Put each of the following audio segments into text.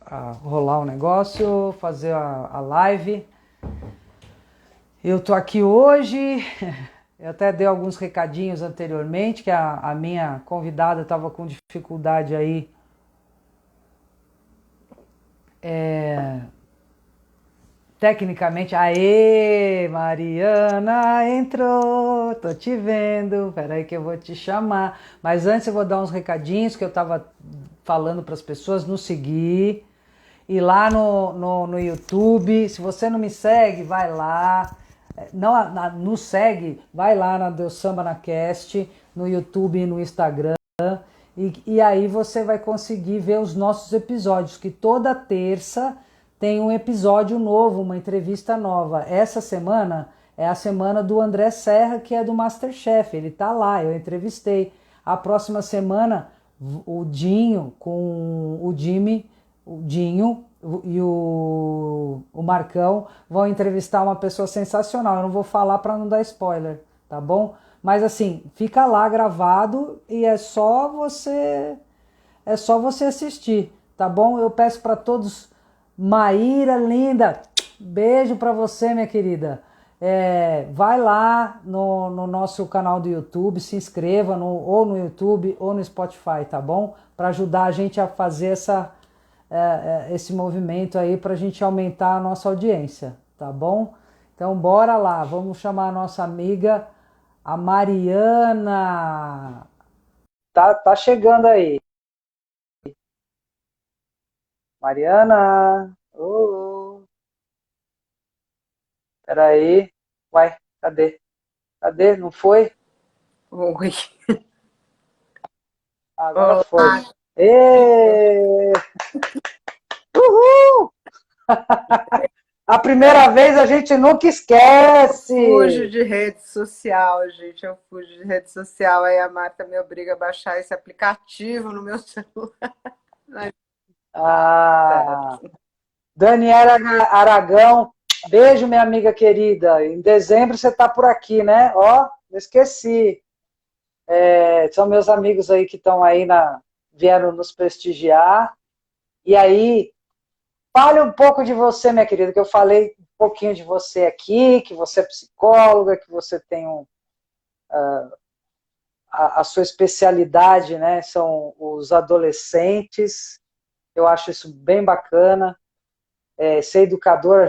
a rolar o negócio, fazer a live. Eu tô aqui hoje, eu até dei alguns recadinhos anteriormente, que a minha convidada estava com dificuldade aí. Tecnicamente, aê, Mariana entrou, tô te vendo, peraí que eu vou te chamar. Mas antes eu vou dar uns recadinhos que eu tava falando para as pessoas nos seguir. E lá no YouTube, se você não me segue, vai lá. Não nos segue, vai lá na Deus Samba na Cast, no YouTube e no Instagram. E aí você vai conseguir ver os nossos episódios, que toda terça tem um episódio novo, uma entrevista nova. Essa semana é a semana do André Serra, que é do MasterChef. Ele tá lá, eu entrevistei. A próxima semana, o Dinho com o Jimmy, o Dinho e o Marcão vão entrevistar uma pessoa sensacional. Eu não vou falar para não dar spoiler, tá bom? Mas assim, fica lá gravado e é só você assistir, tá bom? Eu peço para todos, Maíra linda, beijo para você, minha querida. Vai lá no nosso canal do YouTube, se inscreva ou no YouTube ou no Spotify, tá bom? Para ajudar a gente a fazer esse movimento aí, para a gente aumentar a nossa audiência, tá bom? Então bora lá, vamos chamar a nossa amiga, a Mariana. Tá chegando aí. Mariana. Peraí. Uai, cadê? Cadê? Não foi? Oi. Agora foi. Olá, Ê! Uhul! A primeira vez a gente nunca fujo esquece. de rede social, gente. Eu fujo de rede social. Aí a Marta me obriga a baixar esse aplicativo no meu celular. Mas Ah, certo. Daniela Aragão, beijo, minha amiga querida. Em dezembro você tá por aqui, né? Ó, não esqueci. São meus amigos aí que estão aí vieram nos prestigiar. E aí, fale um pouco de você, minha querida, que eu falei um pouquinho de você aqui, que você é psicóloga, que você tem a sua especialidade, né? São os adolescentes. Eu acho isso bem bacana. Ser educadora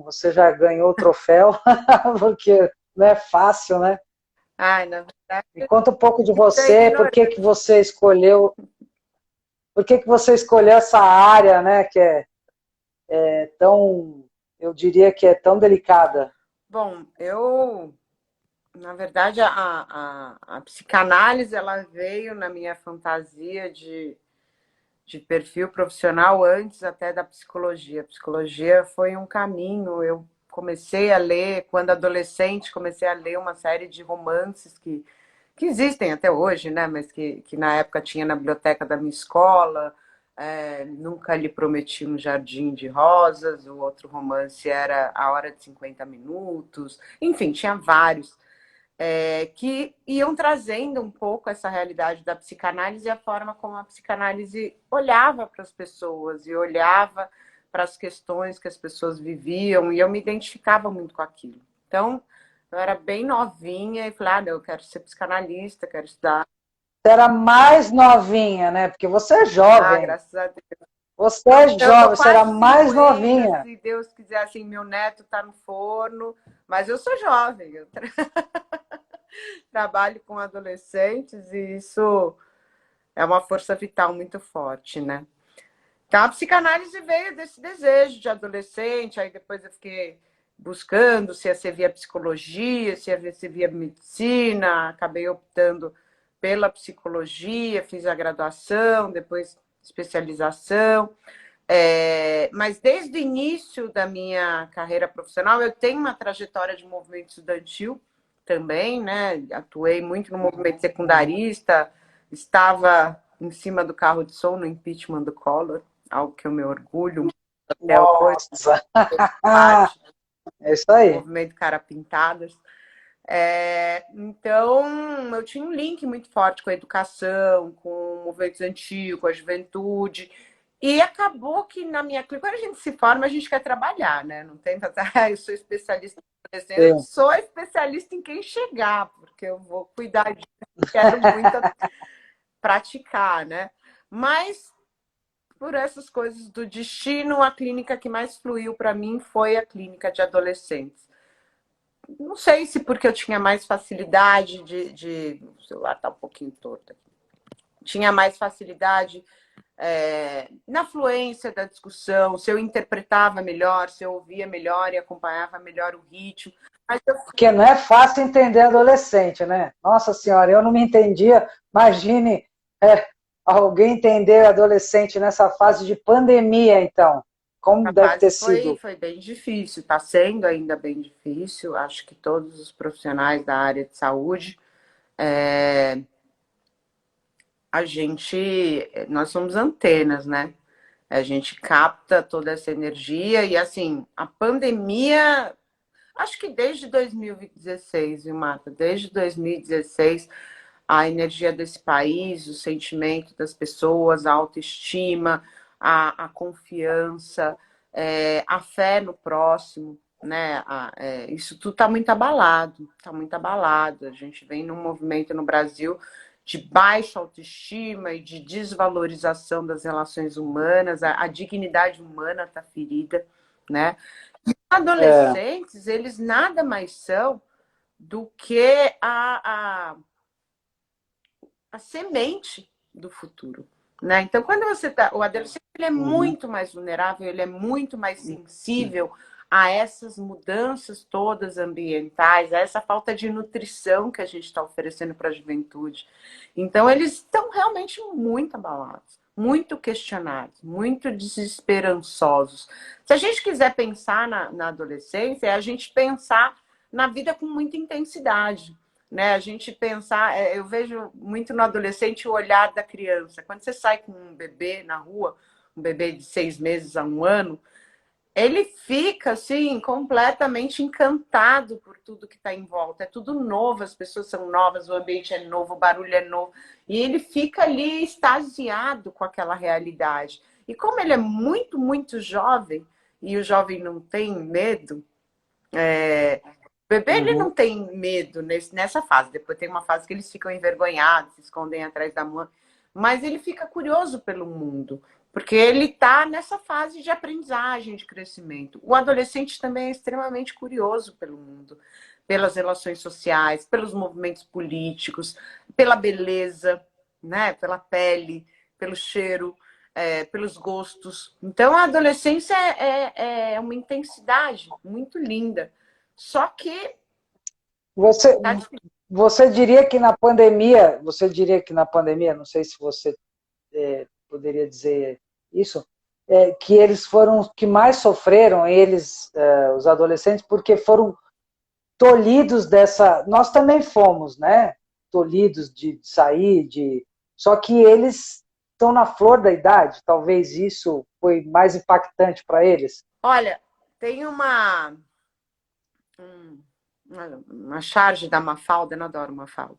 você já ganhou o troféu, porque não é fácil, né? Ai, na Me verdade, conta um pouco de isso é você, ignorância. por que que você escolheu essa área, né? Que é tão, eu diria que é tão delicada. Bom, na verdade, a psicanálise ela veio na minha fantasia de perfil profissional antes até da psicologia. A psicologia foi um caminho. Eu comecei a ler, quando adolescente, comecei a ler uma série de romances que existem até hoje, né? Mas que na época tinha na biblioteca da minha escola. Nunca lhe prometi um jardim de rosas. O outro romance era A Hora de 50 Minutos. Enfim, tinha vários que iam trazendo um pouco essa realidade da psicanálise e a forma como a psicanálise olhava para as pessoas e olhava para as questões que as pessoas viviam, e eu me identificava muito com aquilo. Então, eu era bem novinha e falei, não, eu quero ser psicanalista, quero estudar. Você era mais novinha, né? Porque você é Ah, jovem. graças a Deus. Você é Eu tô jovem, você era quase mais 50, novinha. se Deus quiser, assim, meu neto tá no forno, mas eu sou jovem, eu trabalho com adolescentes e isso é uma força vital muito forte, né? Então, a psicanálise veio desse desejo de adolescente, aí depois eu fiquei buscando se ia ser via psicologia, se ia ser via medicina, acabei optando pela psicologia, fiz a graduação, depois especialização. Mas desde o início da minha carreira profissional, eu tenho uma trajetória de movimento estudantil também, né? Atuei muito no movimento secundarista, estava em cima do carro de som no impeachment do Collor, algo que eu me orgulho até hoje, Nossa, parte é isso do aí. movimento Cara Pintadas. Então, eu tinha um link muito forte com a educação, com o movimento estudantil, com a juventude. E acabou que na minha clínica, quando a gente se forma, a gente quer trabalhar, né? Não tem eu sou especialista em adolescência, eu Sim. sou especialista em quem chegar, porque eu vou cuidar disso, quero muito praticar, né? Mas por essas coisas do destino, a clínica que mais fluiu para mim foi a clínica de adolescentes. Não sei se porque eu tinha mais facilidade o celular está um pouquinho torto aqui. Tinha mais facilidade na fluência da discussão, se eu interpretava melhor, se eu ouvia melhor e acompanhava melhor o ritmo. Mas eu... Porque não é fácil entender adolescente, né? Nossa Senhora, eu não me entendia. Imagine alguém entender adolescente nessa fase de pandemia, então. Como A deve ter fase sido? foi bem difícil, está sendo ainda bem difícil. Acho que todos os profissionais da área de saúde, nós somos antenas, né? A gente capta toda essa energia e, assim, a pandemia, acho que desde 2016, viu, Marta? Desde 2016, a energia desse país, o sentimento das pessoas, a autoestima, a confiança, a fé no próximo, né? Isso tudo está muito abalado, está muito abalado. A gente vem num movimento no Brasil de baixa autoestima e de desvalorização das relações humanas, a dignidade humana está ferida, né? É, Adolescentes, eles nada mais são do que a semente do futuro. Né? Então, quando você tá. O adolescente ele é uhum. muito mais vulnerável, ele é muito mais sensível a essas mudanças todas ambientais, a essa falta de nutrição que a gente está oferecendo para a juventude. Então, eles estão realmente muito abalados, muito questionados, muito desesperançosos. Se a gente quiser pensar na adolescência, é a gente pensar na vida com muita intensidade, né? A gente pensar, eu vejo muito no adolescente o olhar da criança. Quando você sai com um bebê na rua, um bebê de 6 meses a um ano, ele fica assim completamente encantado por tudo que está em volta. É tudo novo, as pessoas são novas, o ambiente é novo, o barulho é novo, e ele fica ali extasiado com aquela realidade. E como ele é muito, muito jovem, e o jovem não tem medo, o bebê ele não Uhum. tem medo nessa fase. Depois tem uma fase que eles ficam envergonhados, se escondem atrás da mãe. Mas ele fica curioso pelo mundo, porque ele está nessa fase de aprendizagem, de crescimento. O adolescente também é extremamente curioso pelo mundo, pelas relações sociais, pelos movimentos políticos, pela beleza, né? Pela pele, pelo cheiro, pelos gostos. Então a adolescência é uma intensidade muito linda. Só que Você, tá difícil. você diria que na pandemia, não sei se você poderia dizer isso, que eles foram os que mais sofreram, os adolescentes, porque foram tolhidos dessa. Nós também fomos, né? Tolhidos de sair, só que eles estão na flor da idade, talvez isso foi mais impactante para eles. Olha, tem uma charge da Mafalda, eu não adoro Mafalda.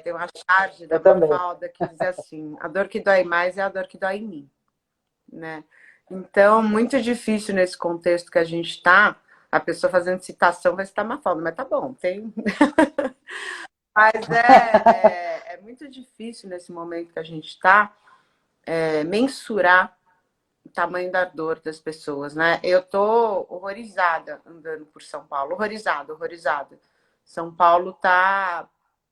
Tem uma charge da Eu também. Mafalda que diz assim: a dor que dói mais é a dor que dói em mim, né? Então, muito difícil nesse contexto que a gente está, a pessoa fazendo citação vai citar Mafalda, mas tá bom, tem. Mas é muito difícil nesse momento que a gente está mensurar o tamanho da dor das pessoas, né? Eu tô horrorizada andando por São Paulo, horrorizada, horrorizada. São Paulo tá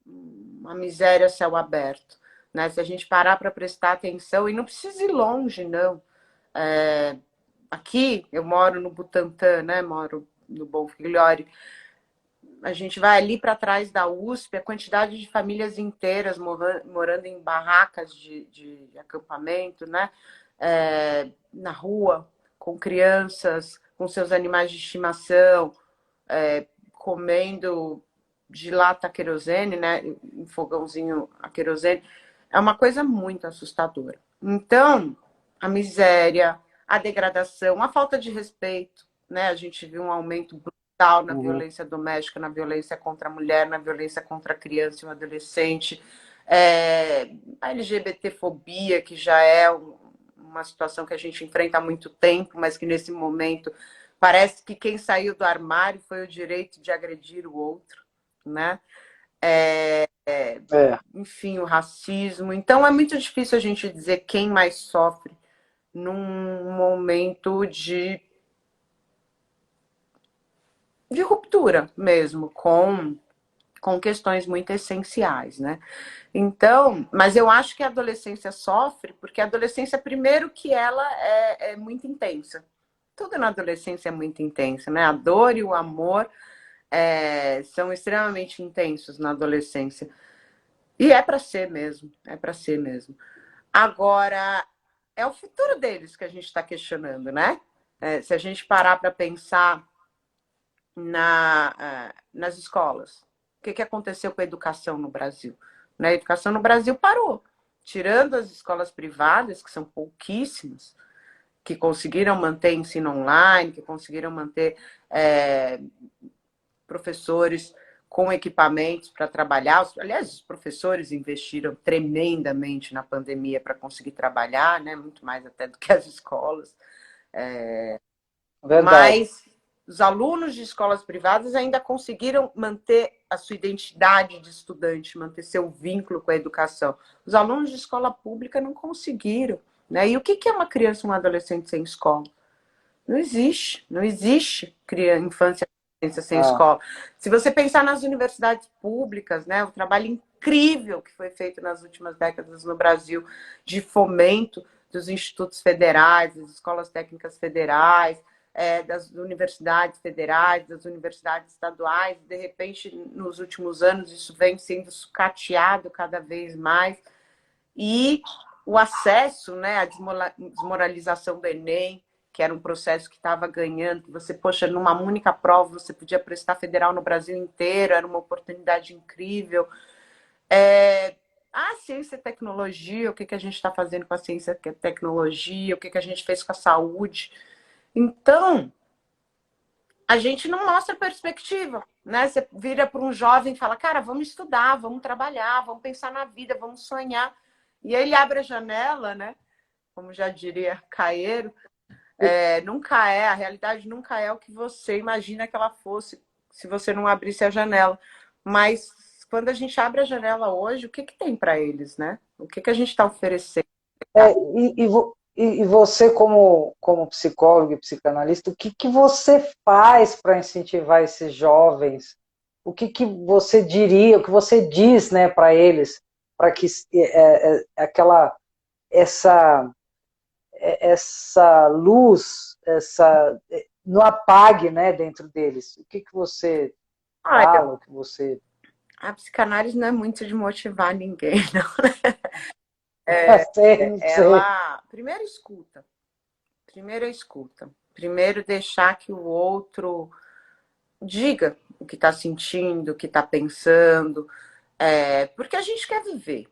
uma miséria a céu aberto, né? Se a gente parar para prestar atenção, e não precisa ir longe, não. Aqui, eu moro no Butantã, né? Moro no Bonfigliore. A gente vai ali para trás da USP, a quantidade de famílias inteiras morando em barracas de acampamento, né? Na rua, com crianças, com seus animais de estimação, comendo de lata a querosene, né? Um fogãozinho a querosene. É uma coisa muito assustadora. Então, a miséria, a degradação, a falta de respeito, né? A gente viu um aumento brutal na Uhum. violência doméstica, na violência contra a mulher, na violência contra a criança e o adolescente. A LGBTfobia, que já é uma situação que a gente enfrenta há muito tempo, mas que nesse momento parece que quem saiu do armário foi o direito de agredir o outro, né? É, Enfim, o racismo. Então é muito difícil a gente dizer quem mais sofre num momento de ruptura mesmo, com questões muito essenciais, né? Então, mas eu acho que a adolescência sofre porque a adolescência, primeiro, que ela é muito intensa. Tudo na adolescência é muito intenso, né? A dor e o amor são extremamente intensos na adolescência. E é para ser mesmo, é para ser mesmo. Agora, é o futuro deles que a gente está questionando, né? Se a gente parar para pensar nas escolas, o que aconteceu com a educação no Brasil? A educação no Brasil parou. Tirando as escolas privadas, que são pouquíssimas, que conseguiram manter ensino online, que conseguiram manter professores com equipamentos para trabalhar. Aliás, os professores investiram tremendamente na pandemia para conseguir trabalhar, né? Muito mais até do que as escolas. verdade. Mas os alunos de escolas privadas ainda conseguiram manter a sua identidade de estudante, manter seu vínculo com a educação. Os alunos de escola pública não conseguiram. Né? E o que é uma criança ou um adolescente sem escola? Não existe. Não existe infância e adolescência sem Ah, escola. Se você pensar nas universidades públicas, né, o trabalho incrível que foi feito nas últimas décadas no Brasil de fomento dos institutos federais, das escolas técnicas federais, das universidades federais, das universidades estaduais, de repente, nos últimos anos, isso vem sendo sucateado cada vez mais. E o acesso, né, a desmoralização do Enem, que era um processo que estava ganhando, que você, poxa, numa única prova você podia prestar federal no Brasil inteiro, era uma oportunidade incrível. A ciência e tecnologia, o que a gente está fazendo com a ciência e tecnologia, o que a gente fez com a saúde. Então, a gente não mostra perspectiva, né? Você vira para um jovem e fala, cara, vamos estudar, vamos trabalhar, vamos pensar na vida, vamos sonhar. E aí ele abre a janela, né? Como já diria Caeiro, a realidade nunca é o que você imagina que ela fosse se você não abrisse a janela. Mas quando a gente abre a janela hoje, o que tem para eles, né? O que a gente está oferecendo? e você, como psicólogo e psicanalista, o que você faz para incentivar esses jovens? O que você diria, o que você diz, né, para eles, para que aquela essa luz, não apague, né, dentro deles? O que você Olha, fala, o que você... a psicanálise não é muito de motivar ninguém, não. Sei, não sei. Ela primeiro escuta. Primeiro escuta. Primeiro deixar que o outro diga o que está sentindo, o que está pensando, porque a gente quer viver,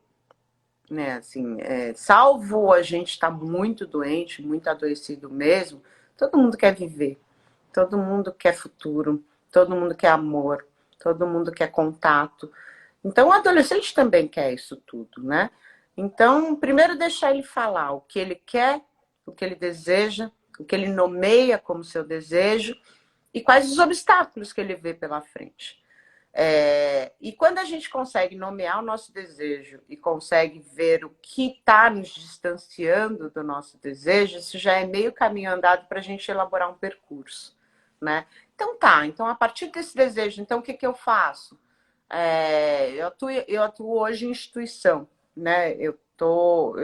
né? Assim, salvo a gente estar muito doente, muito adoecido mesmo, todo mundo quer viver, todo mundo quer futuro, todo mundo quer amor, todo mundo quer contato. Então, o adolescente também quer isso tudo, né? Então, primeiro deixar ele falar o que ele quer, o que ele deseja, o que ele nomeia como seu desejo e quais os obstáculos que ele vê pela frente. E quando a gente consegue nomear o nosso desejo e consegue ver o que está nos distanciando do nosso desejo, isso já é meio caminho andado para a gente elaborar um percurso, né? Então tá, então a partir desse desejo, então o que eu faço? Eu atuo hoje em instituição, né? Eu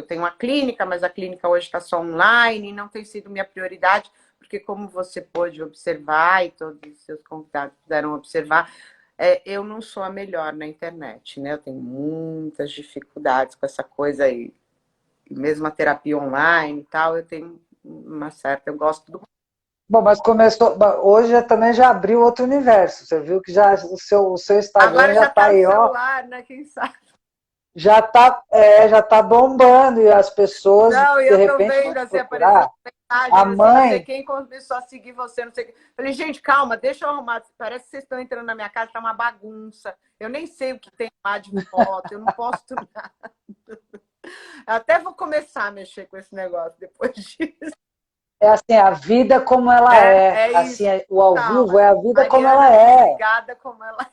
tenho uma clínica, mas a clínica hoje está só online, não tem sido minha prioridade, porque como você pôde observar e todos os seus convidados puderam observar, eu não sou a melhor na internet, né? Eu tenho muitas dificuldades com essa coisa aí. Mesmo a terapia online e tal, eu tenho uma certa... Eu gosto do... Bom, mas começou. Hoje também já abriu outro universo. Você viu que já o seu Instagram Agora já já está tá no aí, ó. celular, né? Quem sabe? Já tá bombando e as pessoas Não, e de eu tô repente vão vendo te assim, aparecendo procurar. A mensagens assim, não sei mãe, quem começou a seguir você, não sei quem. Falei, gente, calma, deixa eu arrumar. Parece que vocês estão entrando na minha casa, tá uma bagunça. Eu nem sei o que tem lá de foto, eu não posto nada. Eu até vou começar a mexer com esse negócio depois disso. É assim, a vida como ela é. É Assim, isso. o ao Tal, vivo é a vida como ela Mariana é. desligada como ela.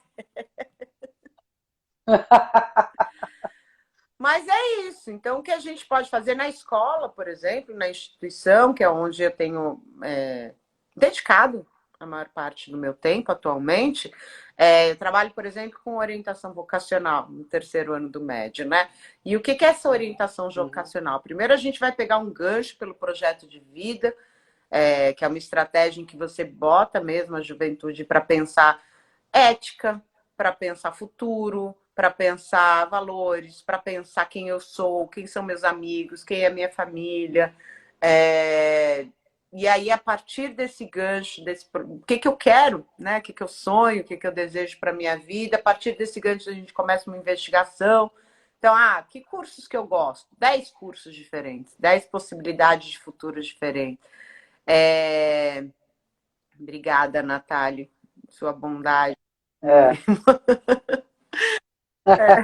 Mas é isso. Então, o que a gente pode fazer na escola, por exemplo, na instituição, que é onde eu tenho dedicado a maior parte do meu tempo atualmente, eu trabalho, por exemplo, com orientação vocacional no terceiro ano do médio, né? E o que é essa orientação vocacional? Primeiro, a gente vai pegar um gancho pelo projeto de vida, que é uma estratégia em que você bota mesmo a juventude para pensar ética, para pensar futuro, para pensar valores, para pensar quem eu sou, quem são meus amigos, quem é minha família. E aí, a partir desse gancho, o que eu quero, né? O que eu sonho, o que eu desejo para minha vida, a partir desse gancho a gente começa uma investigação. Então, que cursos que eu gosto? 10 cursos diferentes, 10 possibilidades de futuros diferentes. Obrigada, Natália, sua bondade. É.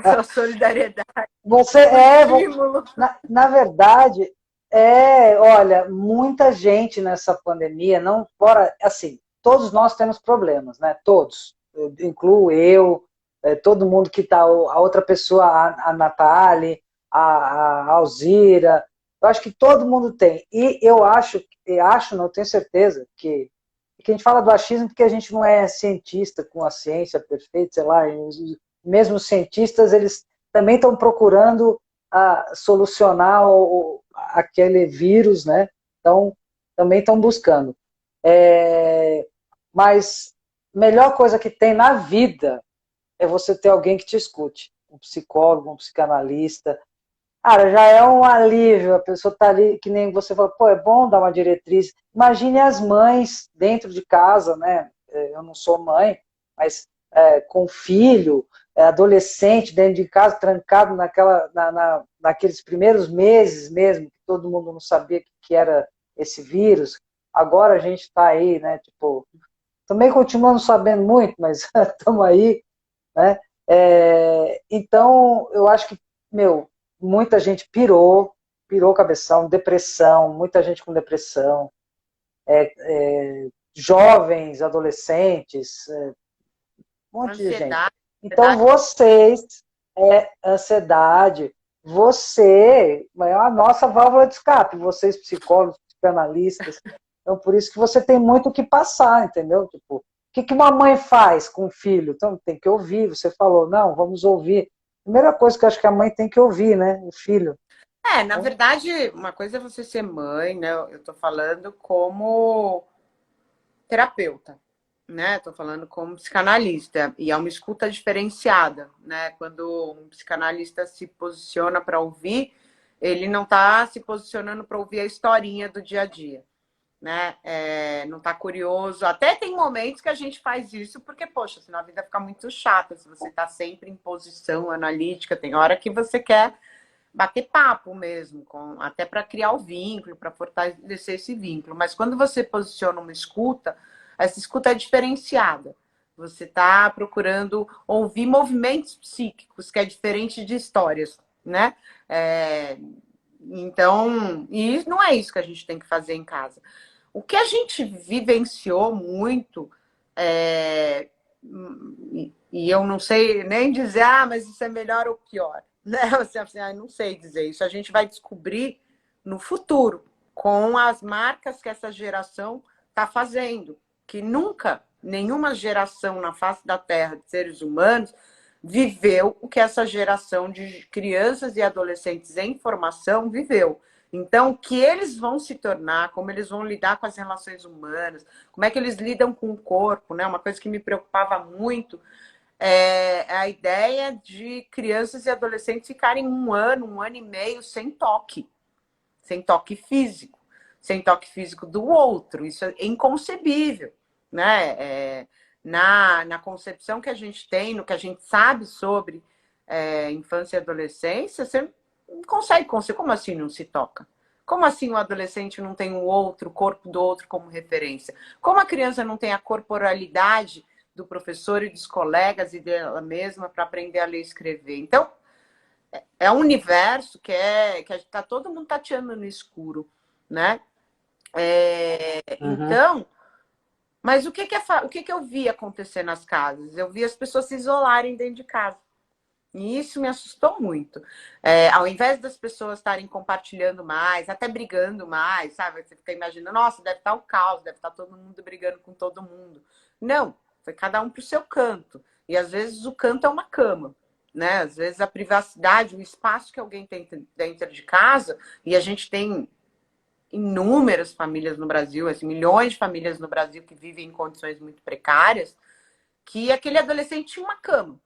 Sua solidariedade, Você o estímulo. na verdade, olha, muita gente nessa pandemia, não fora, assim, todos nós temos problemas, né? Todos, eu incluo eu, todo mundo que está, a outra pessoa, a Natália, a Alzira, eu acho que todo mundo tem. E não tenho certeza que a gente fala do achismo porque a gente não é cientista com a ciência perfeita, sei lá, mesmo os cientistas, eles também estão procurando solucionar aquele vírus, né? Então, também estão buscando. Mas a melhor coisa que tem na vida é você ter alguém que te escute. Um psicólogo, um psicanalista. Cara, já é um alívio, a pessoa tá ali, que nem você falou, pô, é bom dar uma diretriz. Imagine as mães dentro de casa, né? Eu não sou mãe, mas com filho, adolescente dentro de casa, trancado naqueles primeiros meses mesmo, que todo mundo não sabia que era esse vírus. Agora a gente está aí, né? Tipo, também continuamos sabendo muito, mas estamos aí, né? Então, eu acho que, meu, muita gente pirou cabeção, depressão, muita gente com depressão, jovens, adolescentes, um monte de gente. Ansiedade, Então, ansiedade, você é a nossa válvula de escape, vocês psicólogos, psicanalistas. Então, por isso que você tem muito o que passar, entendeu? Tipo, o que uma mãe faz com o filho? Então, tem que ouvir. Você falou, não, vamos ouvir. Primeira coisa que eu acho que a mãe tem que ouvir, né? O filho. na verdade, uma coisa é você ser mãe, né? Eu tô falando como terapeuta, né? Tô falando como psicanalista. E é uma escuta diferenciada, né? Quando um psicanalista se posiciona para ouvir, ele não está se posicionando para ouvir a historinha do dia a dia, né? Não tá curioso. Até tem momentos que a gente faz isso porque, poxa, senão a vida fica muito chata. Se você tá sempre em posição analítica, tem hora que você quer bater papo mesmo, até para criar o vínculo, para fortalecer esse vínculo. Mas quando você posiciona uma escuta, essa escuta é diferenciada. Você está procurando ouvir movimentos psíquicos, que é diferente de histórias, né? Então, e não é isso que a gente tem que fazer em casa. O que a gente vivenciou muito, e eu não sei nem dizer, mas isso é melhor ou pior, né? Você assim, não sei dizer isso. A gente vai descobrir no futuro, com as marcas que essa geração está fazendo, que nunca nenhuma geração na face da Terra de seres humanos viveu o que essa geração de crianças e adolescentes em formação viveu. Então, o que eles vão se tornar, como eles vão lidar com as relações humanas, como é que eles lidam com o corpo, né? Uma coisa que me preocupava muito é a ideia de crianças e adolescentes ficarem um ano e meio sem toque físico, sem toque físico do outro. Isso é inconcebível, né? Na concepção que a gente tem, no que a gente sabe sobre infância e adolescência, você não consegue conceber. Como assim não se toca? Como assim o adolescente não tem o corpo do outro como referência? Como a criança não tem a corporalidade do professor e dos colegas e dela mesma para aprender a ler e escrever? Então, é um universo que está todo mundo tateando no escuro, né? Uhum. Então, mas o que eu vi acontecer nas casas? Eu vi as pessoas se isolarem dentro de casa. E isso me assustou muito. Ao invés das pessoas estarem compartilhando mais, até brigando mais, sabe? Você fica imaginando, nossa, deve estar o caos, deve estar todo mundo brigando com todo mundo. Não, foi cada um para o seu canto. E às vezes o canto é uma cama, né? Às vezes a privacidade, o espaço que alguém tem dentro de casa, e a gente tem inúmeras famílias no Brasil, assim, milhões de famílias no Brasil que vivem em condições muito precárias, que aquele adolescente tinha uma cama.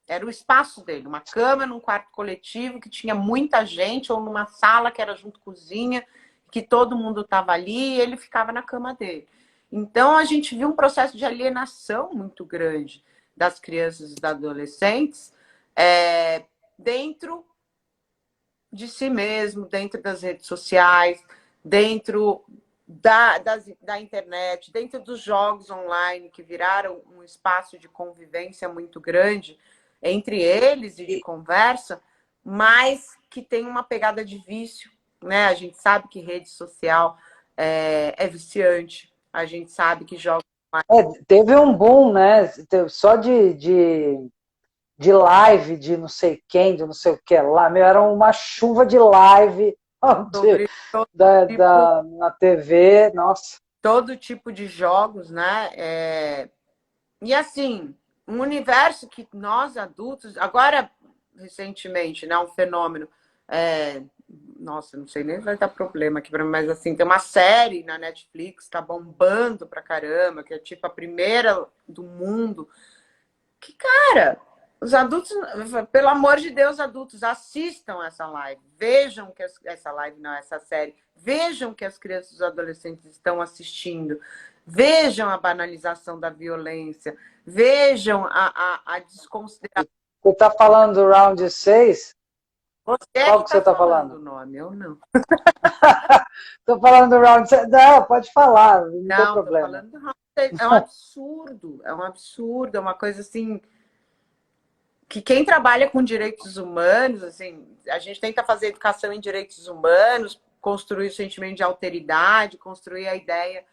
Era o espaço dele, uma cama num quarto coletivo que tinha muita gente, ou numa sala que era junto cozinha, que todo mundo estava ali e ele ficava na cama dele. Então a gente viu um processo de alienação muito grande das crianças e dos adolescentes dentro de si mesmo, dentro das redes sociais, dentro da internet, dentro dos jogos online, que viraram um espaço de convivência muito grande entre eles e de conversa, mas que tem uma pegada de vício, né? A gente sabe que rede social é viciante, a gente sabe que jogos Teve um boom, né? Só de live de não sei quem, de não sei o que lá. Meu, era uma chuva de live sobre tipo, na TV. Nossa. todo tipo de jogos, né? E assim, um universo que nós adultos, agora recentemente, né, um fenômeno, nossa, não sei nem se vai dar problema aqui para mim, mas assim, tem uma série na Netflix, tá bombando pra caramba, que é tipo a primeira do mundo, que, cara, os adultos, pelo amor de Deus, adultos, assistam essa live, vejam que essa live, não, essa série, vejam que as crianças e os adolescentes estão assistindo, vejam a banalização da violência, vejam a desconsideração. Você está falando do Round 6? Você é que Qual que você está está falando falando? o nome, eu não. Estou falando do Round 6. Não, pode falar, não tem Não, estou problema. falando do é um absurdo, é uma coisa assim que quem trabalha com direitos humanos, assim, a gente tenta fazer educação em direitos humanos, construir o sentimento de alteridade, construir a ideia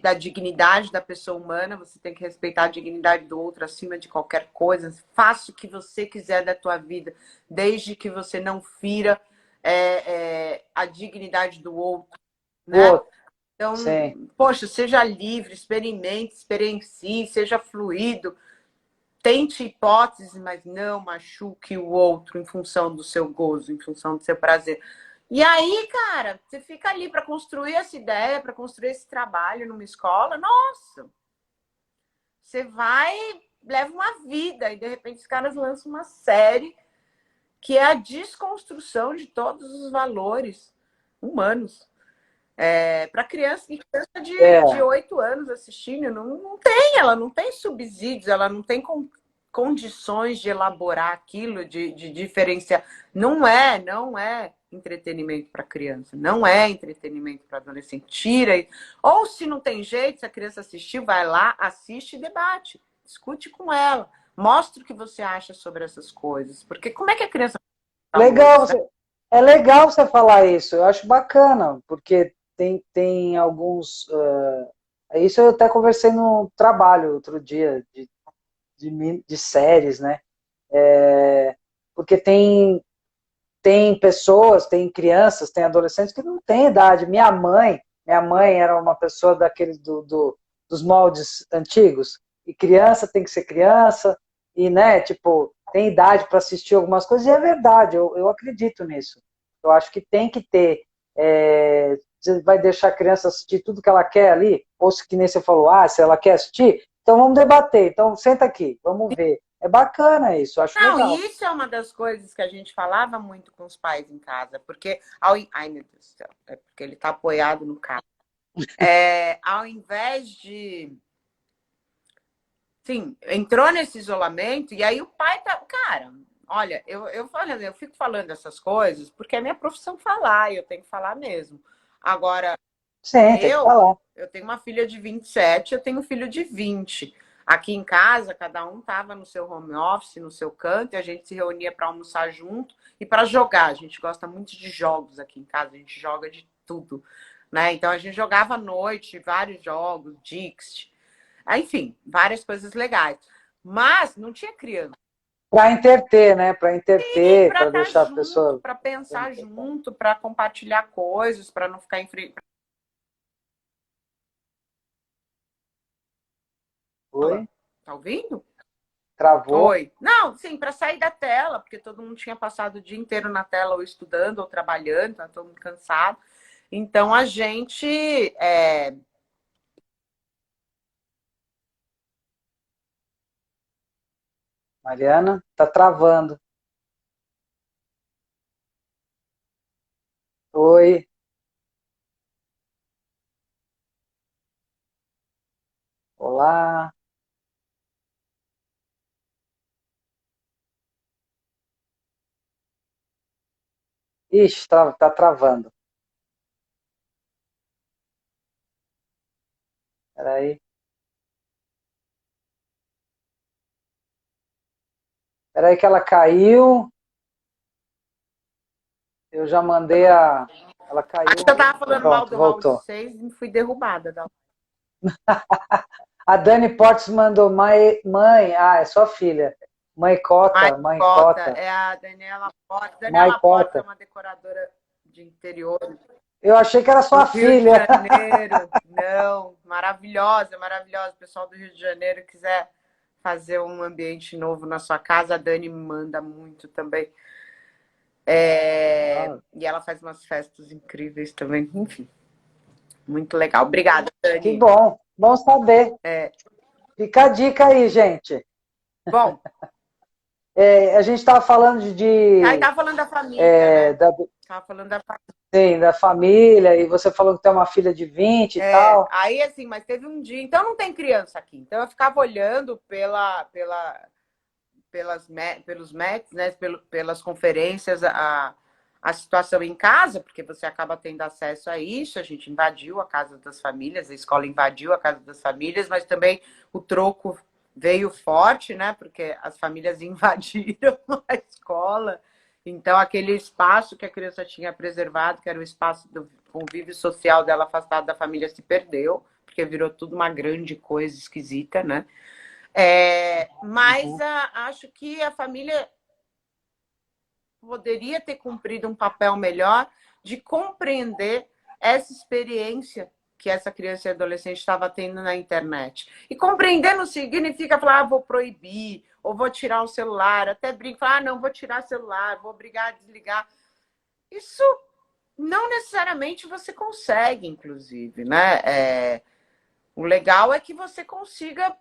da dignidade da pessoa humana, você tem que respeitar a dignidade do outro acima de qualquer coisa, faça o que você quiser da tua vida, desde que você não fira a dignidade do outro, né? Pô, Então, sim. poxa, seja livre, experimente, experiencie, seja fluido, tente hipóteses, mas não machuque o outro em função do seu gozo, em função do seu prazer. E aí, cara, você fica ali para construir essa ideia, para construir esse trabalho numa escola. Nossa, você vai, leva uma vida e de repente os caras lançam uma série que é a desconstrução de todos os valores humanos. Para criança de É, 8 anos assistindo, não tem, ela não tem subsídios, ela não tem condições de elaborar aquilo, de diferenciar. Não é entretenimento para criança, não é entretenimento para adolescente. Tira. Ou se não tem jeito, se a criança assistiu, vai lá, assiste e debate. Discute com ela. Mostra o que você acha sobre essas coisas. Porque como é que a criança falou legal, isso, né? é legal você falar isso, eu acho bacana, porque tem alguns. Isso eu até conversei no trabalho outro dia, de séries, né? Porque tem pessoas, tem crianças, tem adolescentes que não têm idade. Minha mãe era uma pessoa daqueles dos moldes antigos, e criança tem que ser criança, e, né, tipo, tem idade para assistir algumas coisas, e é verdade, eu acredito nisso. Eu acho que tem que ter. Você vai deixar a criança assistir tudo que ela quer ali, ou se, que nem você falou, se ela quer assistir, então vamos debater, então senta aqui, vamos ver. É bacana isso, eu acho Não, legal. e isso é uma das coisas que a gente falava muito com os pais em casa, porque ai meu Deus do céu, é porque ele está apoiado no carro. Ao invés de, sim, entrou nesse isolamento e aí o pai tá, cara, olha, eu fico falando essas coisas porque é minha profissão falar e eu tenho que falar mesmo. Agora, Sim, tem que eu falar. eu tenho uma filha de 27, eu tenho um filho de 20. Aqui em casa, cada um estava no seu home office, no seu canto, e a gente se reunia para almoçar junto e para jogar. A gente gosta muito de jogos aqui em casa, a gente joga de tudo, né? Então a gente jogava à noite, vários jogos, Dixit, enfim, várias coisas legais. Mas não tinha criança. Para interter, né? Para E interter, para para estar deixar a junto, pessoa. para pensar junto, para compartilhar coisas, para não ficar em frente. Oi? Tá ouvindo? Travou? Oi. Não, sim, para sair da tela, porque todo mundo tinha passado o dia inteiro na tela, ou estudando, ou trabalhando, tá todo mundo cansado. Então a gente. Mariana, tá travando. Oi. Olá. Ixi, tá travando. Peraí. Peraí que ela caiu. Eu já mandei a. Ela caiu. Acho que eu tava falando mal Pronto, do Raul voltou. 6 e fui derrubada. A Dani Portes mandou mãe. Ah, é sua filha. Mãe Cota, mãe Maicota, Cota. é a Daniela Porta. Daniela Porta é Maicota. uma decoradora de interior Eu achei que era do sua Rio de filha. Janeiro. Não, maravilhosa, maravilhosa. O pessoal do Rio de Janeiro quiser fazer um ambiente novo na sua casa, a Dani me manda muito também. Ah, E ela faz umas festas incríveis também. Enfim, muito legal. Obrigada, que Dani. bom. Bom saber. É, Fica a dica aí, gente. bom, A gente estava falando aí tá falando da família, né? da, Tava falando da sim, da família, e você falou que tem uma filha de 20 e tal. aí assim, mas teve um dia, então não tem criança aqui. Então eu ficava olhando pelos MECs, né, pelas conferências, a situação em casa, porque você acaba tendo acesso a isso. A gente invadiu a casa das famílias, a escola invadiu a casa das famílias, mas também o troco veio forte, né? Porque as famílias invadiram a escola. Então, aquele espaço que a criança tinha preservado, que era o espaço do convívio social dela afastada da família, se perdeu, porque virou tudo uma grande coisa esquisita, né? Mas Uhum. acho que a família poderia ter cumprido um papel melhor de compreender essa experiência que essa criança e adolescente estava tendo na internet. E compreender não significa falar, vou proibir, ou vou tirar o celular, até brinco, falar, não, vou tirar o celular, vou obrigar a desligar. Isso não necessariamente você consegue, inclusive, né? O legal é que você consiga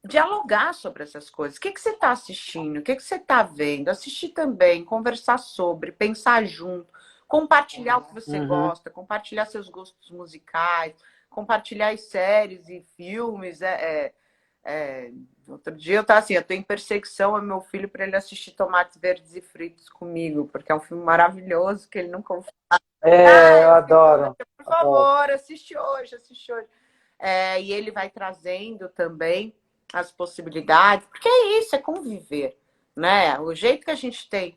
dialogar sobre essas coisas. O que você está assistindo? O que você está vendo? Assistir também, conversar sobre, pensar junto, compartilhar o que você Uhum. gosta, compartilhar seus gostos musicais, compartilhar as séries e filmes. Outro dia eu estava assim, eu estou em perseguição ao meu filho para ele assistir Tomates Verdes e Fritos comigo, porque é um filme maravilhoso que ele nunca ouviu. Eu Eu fiquei toda, adoro. por Adoro. favor, assiste hoje, assiste hoje. E ele vai trazendo também as possibilidades, porque é isso, é conviver, né? O jeito que a gente tem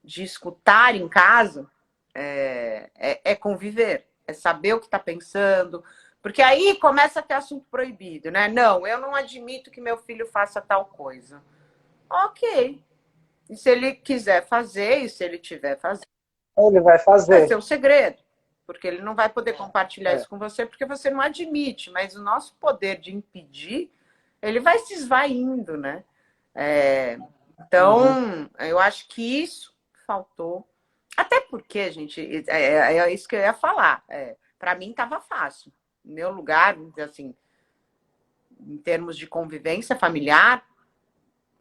de escutar em casa é conviver, é saber o que está pensando, porque aí começa a ter assunto proibido, né? Não, eu não admito que meu filho faça tal coisa. Ok. E se ele quiser fazer, e se ele tiver fazendo, Ele vai vai fazer. ser um segredo. Porque ele não vai poder compartilhar É. isso com você porque você não admite, mas o nosso poder de impedir, ele vai se esvaindo, né? É, Uhum. então, eu acho que isso faltou. Até porque, gente, é isso que eu ia falar. Para mim estava fácil. Meu lugar, assim, em termos de convivência familiar,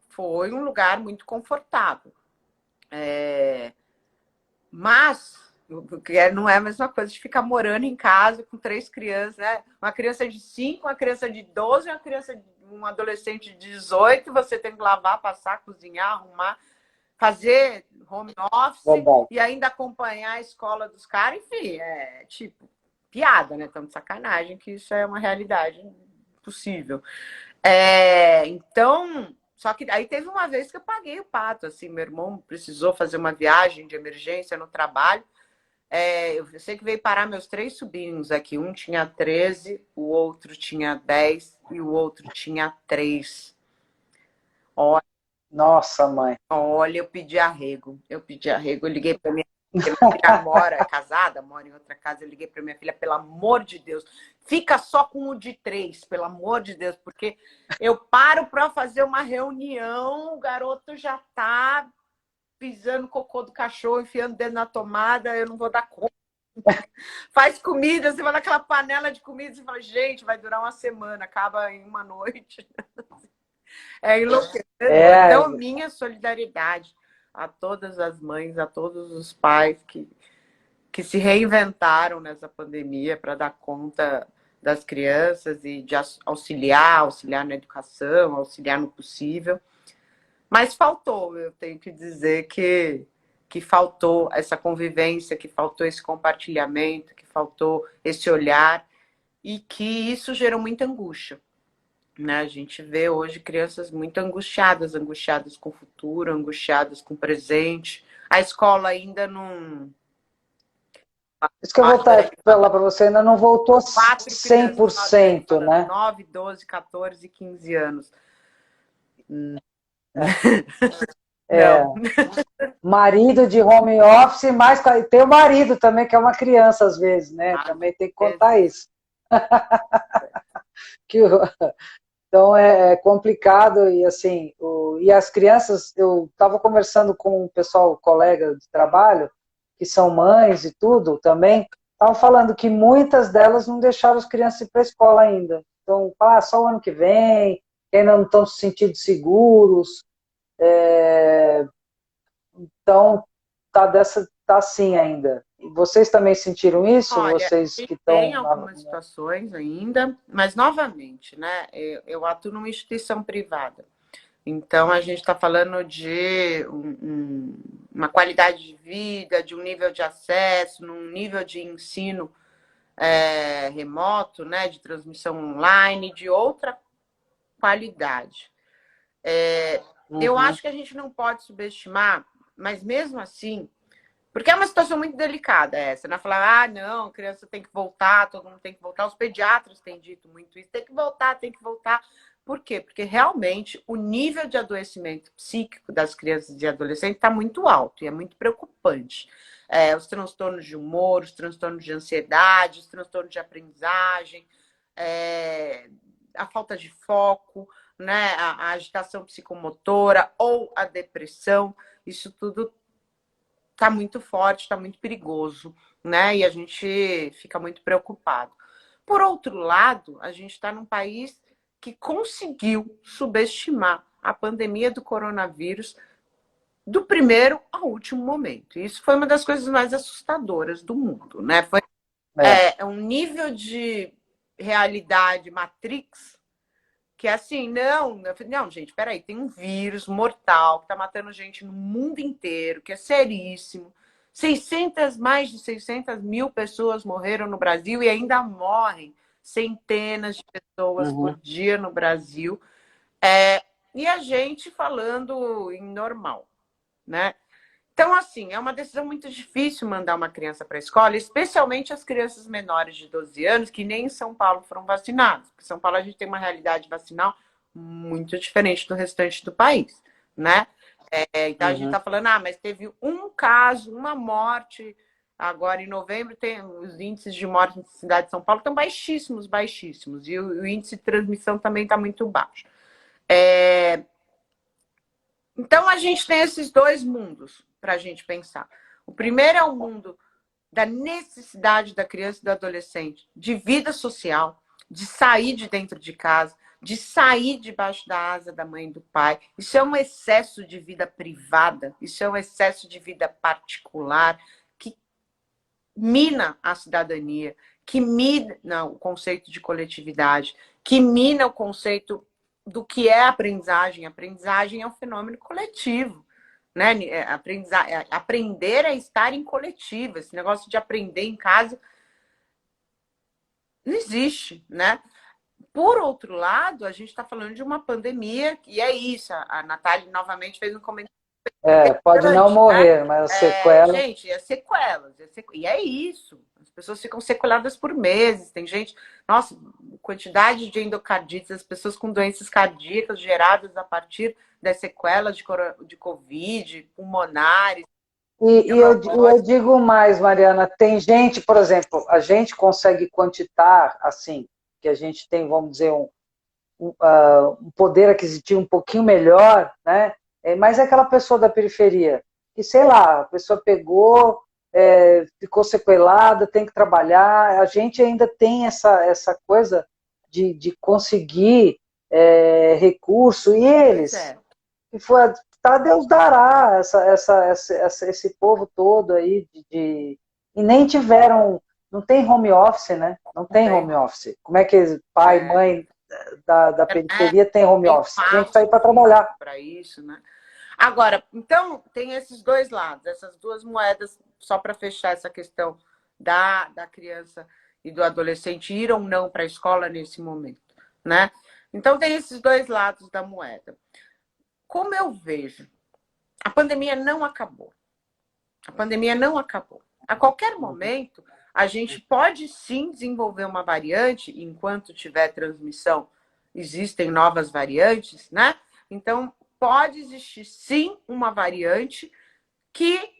foi um lugar muito confortável. Mas não é a mesma coisa de ficar morando em casa com 3 crianças, né? Uma criança de 5, uma criança de 12, um adolescente de 18, você tem que lavar, passar, cozinhar, arrumar, fazer home office Verdade. e ainda acompanhar a escola dos caras, enfim, tipo piada, né? Estamos de sacanagem que isso é uma realidade possível. Então, só que aí teve uma vez que eu paguei o pato, assim, meu irmão precisou fazer uma viagem de emergência no trabalho. Eu sei que veio parar meus 3 sobrinhos aqui. Um tinha 13, o outro tinha 10 e o outro tinha 3. Olha, Nossa, mãe. olha, eu pedi arrego. Eu liguei para minha filha mora, é casada, mora em outra casa. Eu liguei para minha filha, pelo amor de Deus, fica só com o de 3, pelo amor de Deus, porque eu paro para fazer uma reunião, o garoto já tá pisando cocô do cachorro, enfiando o dedo na tomada, eu não vou dar conta. Faz comida, você vai naquela panela de comida, você fala, gente, vai durar uma semana, acaba em uma noite. É enlouquecedor. É, Então, minha solidariedade a todas as mães, a todos os pais que se reinventaram nessa pandemia para dar conta das crianças e de auxiliar na educação, auxiliar no possível. Mas faltou, eu tenho que dizer que faltou essa convivência, que faltou esse compartilhamento, que faltou esse olhar e que isso gerou muita angústia. Né? A gente vê hoje crianças muito angustiadas, angustiadas com o futuro, angustiadas com o presente. A escola ainda não. isso que eu vou falar para você, ainda não voltou 4 crianças 100%, falando né? 9, 12, 14, 15 anos. É, Não. marido de home office, mas tem o marido também, que é uma criança às vezes, né? Também tem que contar isso. Que, então é complicado e assim, e as crianças, eu estava conversando com um pessoal, colega de trabalho, que são mães e tudo também, estavam falando que muitas delas não deixaram as crianças ir para a escola ainda. Então, só o ano que vem, que ainda não estão se sentindo seguros. Então, tá assim ainda. E vocês também sentiram isso? Olha, Vocês a que gente tem estão algumas situações ainda, mas novamente, né? Eu atuo numa instituição privada. Então, a gente está falando de uma qualidade de vida, de um nível de acesso, num nível de ensino remoto, né, de transmissão online, de outra qualidade. Eu Uhum. acho que a gente não pode subestimar, mas mesmo assim, porque é uma situação muito delicada essa, né? Falar, ah, não, a criança tem que voltar, todo mundo tem que voltar. Os pediatras têm dito muito isso, tem que voltar, tem que voltar. Por quê? Porque realmente o nível de adoecimento psíquico das crianças e adolescentes está muito alto e é muito preocupante. Os transtornos de humor, os transtornos de ansiedade, os transtornos de aprendizagem, a falta de foco, né? A agitação psicomotora ou a depressão, isso tudo está muito forte, está muito perigoso, né? E a gente fica muito preocupado. Por outro lado, a gente está num país que conseguiu subestimar a pandemia do coronavírus do primeiro ao último momento. Isso foi uma das coisas mais assustadoras do mundo, né? Foi um nível de realidade Matrix que é assim, não, gente, peraí, tem um vírus mortal que tá matando gente no mundo inteiro, que é seríssimo. Mais de 600 mil pessoas morreram no Brasil e ainda morrem centenas de pessoas por Uhum. dia no Brasil. E a gente falando em normal, né? Então, assim, é uma decisão muito difícil mandar uma criança para a escola, especialmente as crianças menores de 12 anos, que nem em São Paulo foram vacinadas. Porque em São Paulo a gente tem uma realidade vacinal muito diferente do restante do país, né? Então a gente Uhum. está falando, mas teve um caso, uma morte. Agora, em novembro, tem os índices de morte na cidade de São Paulo estão baixíssimos, baixíssimos. E o índice de transmissão também está muito baixo. Então, a gente tem esses dois mundos para a gente pensar. O primeiro é o mundo da necessidade da criança e do adolescente de vida social, de sair de dentro de casa, de sair debaixo da asa da mãe e do pai. Isso é um excesso de vida privada, isso é um excesso de vida particular que mina a cidadania, que mina o conceito de coletividade, que mina o conceito do que é aprendizagem. Aprendizagem é um fenômeno coletivo. Né? Aprender é estar em coletivo. Esse negócio de aprender em casa não existe, né? Por outro lado, a gente está falando de uma pandemia, e é isso, a Natália novamente fez um comentário Pode não grande, né? morrer, mas a sequela. Gente, é sequelas, e é isso. As pessoas ficam sequeladas por meses. Tem gente, nossa, quantidade de endocardites, as pessoas com doenças cardíacas geradas a partir das sequelas de Covid, pulmonares. Eu digo mais, Mariana, tem gente, por exemplo, a gente consegue quantitar assim, que a gente tem, vamos dizer, um poder aquisitivo um pouquinho melhor, né? Mas é aquela pessoa da periferia, que, sei lá, a pessoa pegou, ficou sequelada, tem que trabalhar. A gente ainda tem essa coisa de conseguir recurso, e eles, que foi, tá, Deus dará esse povo todo aí, e nem tiveram, não tem home office, né? Não tem home office. Como é que pai, mãe da periferia tem home office? A gente está aí para trabalhar. Para isso, né? Agora, então, tem esses dois lados, essas duas moedas, só para fechar essa questão da criança e do adolescente ir ou não para a escola nesse momento, né? Então, tem esses dois lados da moeda. Como eu vejo, a pandemia não acabou. A pandemia não acabou. A qualquer momento, a gente pode sim desenvolver uma variante, enquanto tiver transmissão, existem novas variantes, né? Então, pode existir sim uma variante que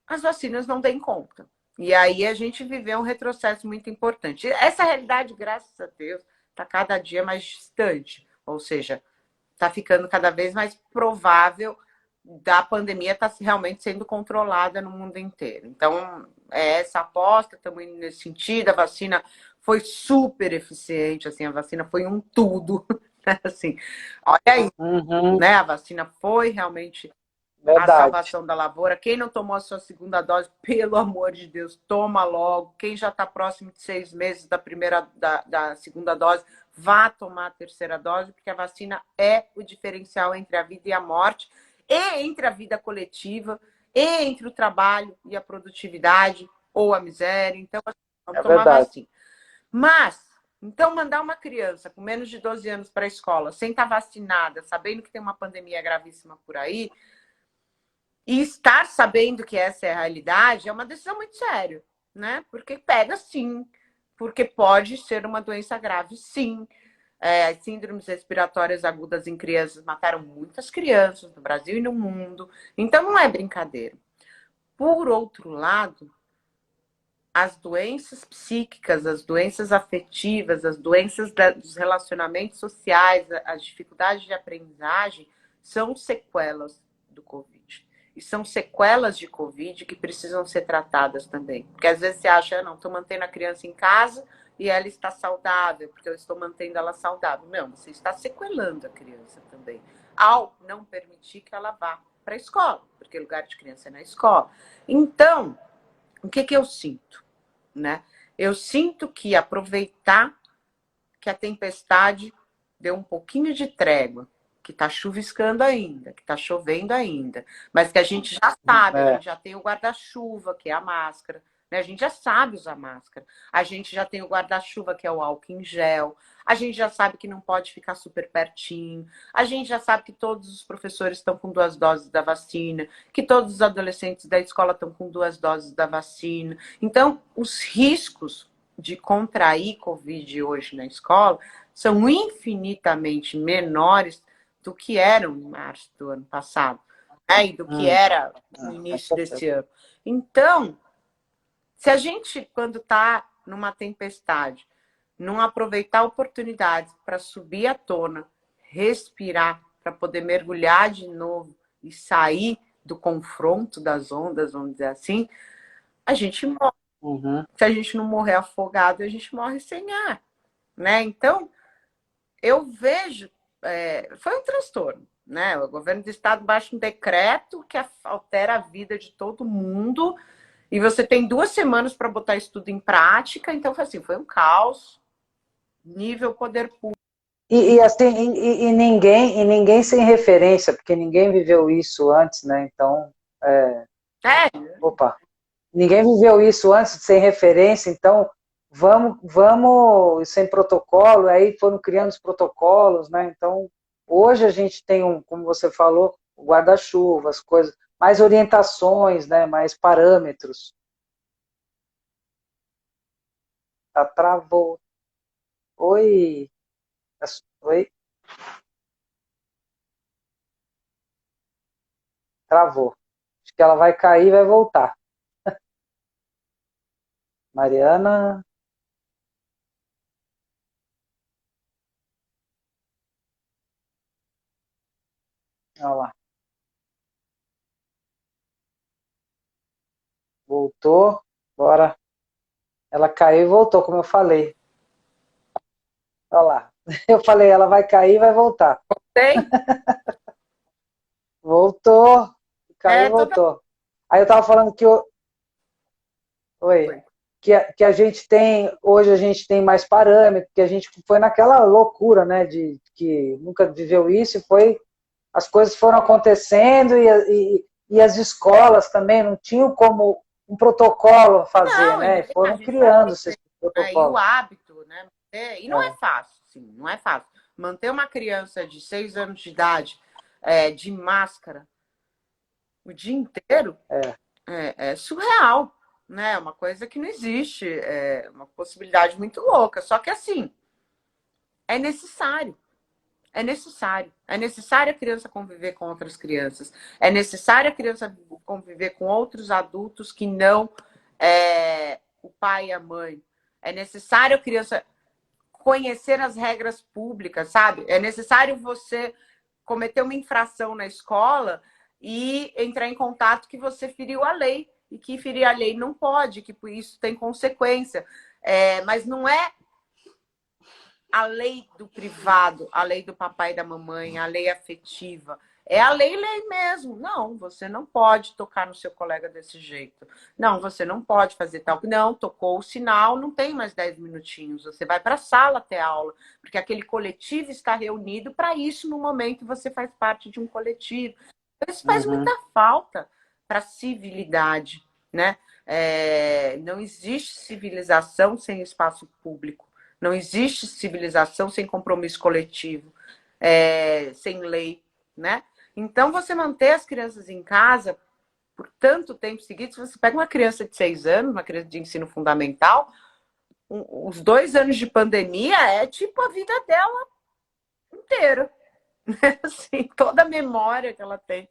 as vacinas não deem conta. E aí a gente viveu um retrocesso muito importante. Essa realidade, graças a Deus, está cada dia mais distante. Ou seja, está ficando cada vez mais provável da pandemia estar realmente sendo controlada no mundo inteiro. Então, é essa aposta, estamos indo nesse sentido. A vacina foi super eficiente, assim, a vacina foi um tudo. Assim, olha aí, né? A vacina foi realmente a salvação da lavoura. Quem não tomou a sua segunda dose, pelo amor de Deus, toma logo. Quem já está próximo de 6 meses da segunda dose, vá tomar a terceira dose, porque a vacina é o diferencial entre a vida e a morte, e entre a vida coletiva, e entre o trabalho e a produtividade, ou a miséria. Então, vamos tomar vacina. Mas, então, mandar uma criança com menos de 12 anos para a escola, sem estar vacinada, sabendo que tem uma pandemia gravíssima por aí, e estar sabendo que essa é a realidade, é uma decisão muito séria, né? Porque pega sim, porque pode ser uma doença grave, sim. As síndromes respiratórias agudas em crianças mataram muitas crianças no Brasil e no mundo. Então, não é brincadeira. Por outro lado, as doenças psíquicas, as doenças afetivas, as doenças dos relacionamentos sociais, as dificuldades de aprendizagem, são sequelas do Covid. E são sequelas de Covid que precisam ser tratadas também. Porque às vezes você acha, não, estou mantendo a criança em casa e ela está saudável, porque eu estou mantendo ela saudável. Não, você está sequelando a criança também, ao não permitir que ela vá para a escola, porque o lugar de criança é na escola. Então, o que eu sinto? Né? Eu sinto que aproveitar que a tempestade deu um pouquinho de trégua, que está chuviscando ainda, que está chovendo ainda, mas que a gente já sabe, a gente já tem o guarda-chuva, que é a máscara, né? A gente já sabe usar máscara, a gente já tem o guarda-chuva, que é o álcool em gel, a gente já sabe que não pode ficar super pertinho, a gente já sabe que todos os professores estão com 2 doses da vacina, que todos os adolescentes da escola estão com 2 doses da vacina. Então, os riscos de contrair Covid hoje na escola são infinitamente menores do que eram em março do ano passado, né? E do que era no início desse ano. Então, se a gente, quando está numa tempestade, não aproveitar oportunidades para subir à tona, respirar, para poder mergulhar de novo e sair do confronto das ondas, vamos dizer assim, a gente morre. Se a gente não morrer afogado, a gente morre sem ar, né? Então, eu vejo, foi um transtorno, né? O governo do estado baixa um decreto que altera a vida de todo mundo e você tem 2 semanas para botar isso tudo em prática. Então, assim, foi um caos, nível poder público. Assim, ninguém sem referência, porque ninguém viveu isso antes, né? Então, opa, ninguém viveu isso antes sem referência, então vamos sem protocolo, aí foram criando os protocolos, né? Então, hoje a gente tem como você falou, o guarda-chuva, as coisas, mais orientações, né? Mais parâmetros. Tá, travou. Oi, oi, travou. Acho que ela vai cair e vai voltar. Mariana, olha lá, voltou. Agora ela caiu e voltou, como eu falei. Olha lá. Eu falei, ela vai cair e vai voltar. Tem? Voltou, caiu e É, toda. voltou. Aí eu estava falando que, oi, Oi. que a gente tem, hoje a gente tem mais parâmetros, que a gente foi naquela loucura, né, de que nunca viveu isso, e foi, as coisas foram acontecendo e as escolas também não tinham como um protocolo fazer, Não, e né, nem a foram gente vai criando ter, esse né? E o protocolo. hábito, né? E não é É, fácil, sim, não é fácil. Manter uma criança de 6 anos de idade de máscara o dia inteiro é. é surreal, né? É uma coisa que não existe, é uma possibilidade muito louca. Só que assim, é necessário. É necessário. É necessário a criança conviver com outras crianças. É necessário a criança conviver com outros adultos que não o pai e a mãe. É necessário a criança conhecer as regras públicas, sabe? É necessário você cometer uma infração na escola e entrar em contato que você feriu a lei e que ferir a lei não pode, que por isso tem consequência. Mas não é a lei do privado, a lei do papai e da mamãe, a lei afetiva. É a lei mesmo. Não, você não pode tocar no seu colega desse jeito. Não, você não pode fazer tal. Não, tocou o sinal, não tem mais 10 minutinhos. Você vai para a sala até aula, porque aquele coletivo está reunido para isso no momento você faz parte de um coletivo. Isso faz muita Uhum, falta para a civilidade, né? Não existe civilização sem espaço público. Não existe civilização sem compromisso coletivo, sem lei, né? Então, você manter as crianças em casa por tanto tempo seguido, se você pega uma criança de 6 anos, uma criança de ensino fundamental, os 2 anos de pandemia é tipo a vida dela inteira. Assim, toda a memória que ela tem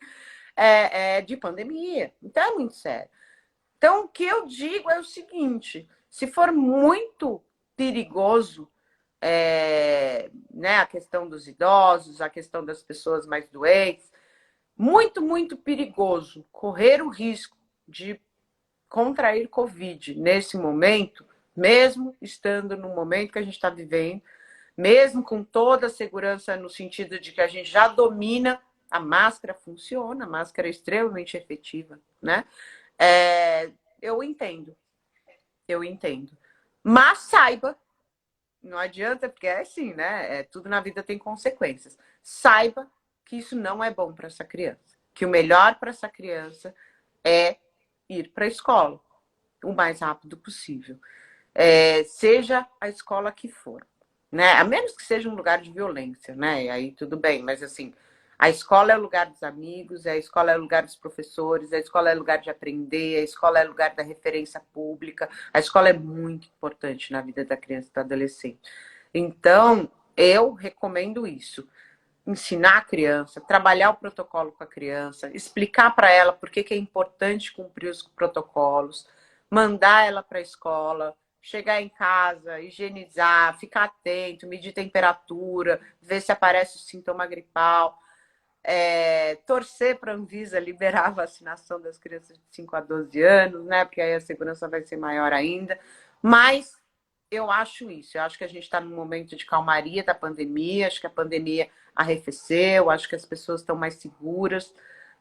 é de pandemia. Então, é muito sério. Então, o que eu digo é o seguinte: se for muito perigoso né, a questão dos idosos, a questão das pessoas mais doentes. Muito, muito perigoso correr o risco de contrair Covid nesse momento, mesmo estando no momento que a gente está vivendo, mesmo com toda a segurança no sentido de que a gente já domina, a máscara funciona, a máscara é extremamente efetiva, né? Eu entendo, eu entendo. Mas saiba, não adianta, porque é assim, né? Tudo na vida tem consequências. Saiba que isso não é bom para essa criança. Que o melhor para essa criança é ir para a escola o mais rápido possível. Seja a escola que for. Né? A menos que seja um lugar de violência, né? E aí tudo bem, mas assim, a escola é o lugar dos amigos, a escola é o lugar dos professores, a escola é o lugar de aprender, a escola é o lugar da referência pública, a escola é muito importante na vida da criança e do adolescente. Então, eu recomendo isso. Ensinar a criança, trabalhar o protocolo com a criança, explicar para ela por que é importante cumprir os protocolos, mandar ela para a escola, chegar em casa, higienizar, ficar atento, medir temperatura, ver se aparece o sintoma gripal, torcer para a Anvisa liberar a vacinação das crianças de 5 a 12 anos, né? Porque aí a segurança vai ser maior ainda. Mas eu acho isso. Eu acho que a gente está num momento de calmaria da pandemia. Acho que a pandemia arrefeceu. Acho que as pessoas estão mais seguras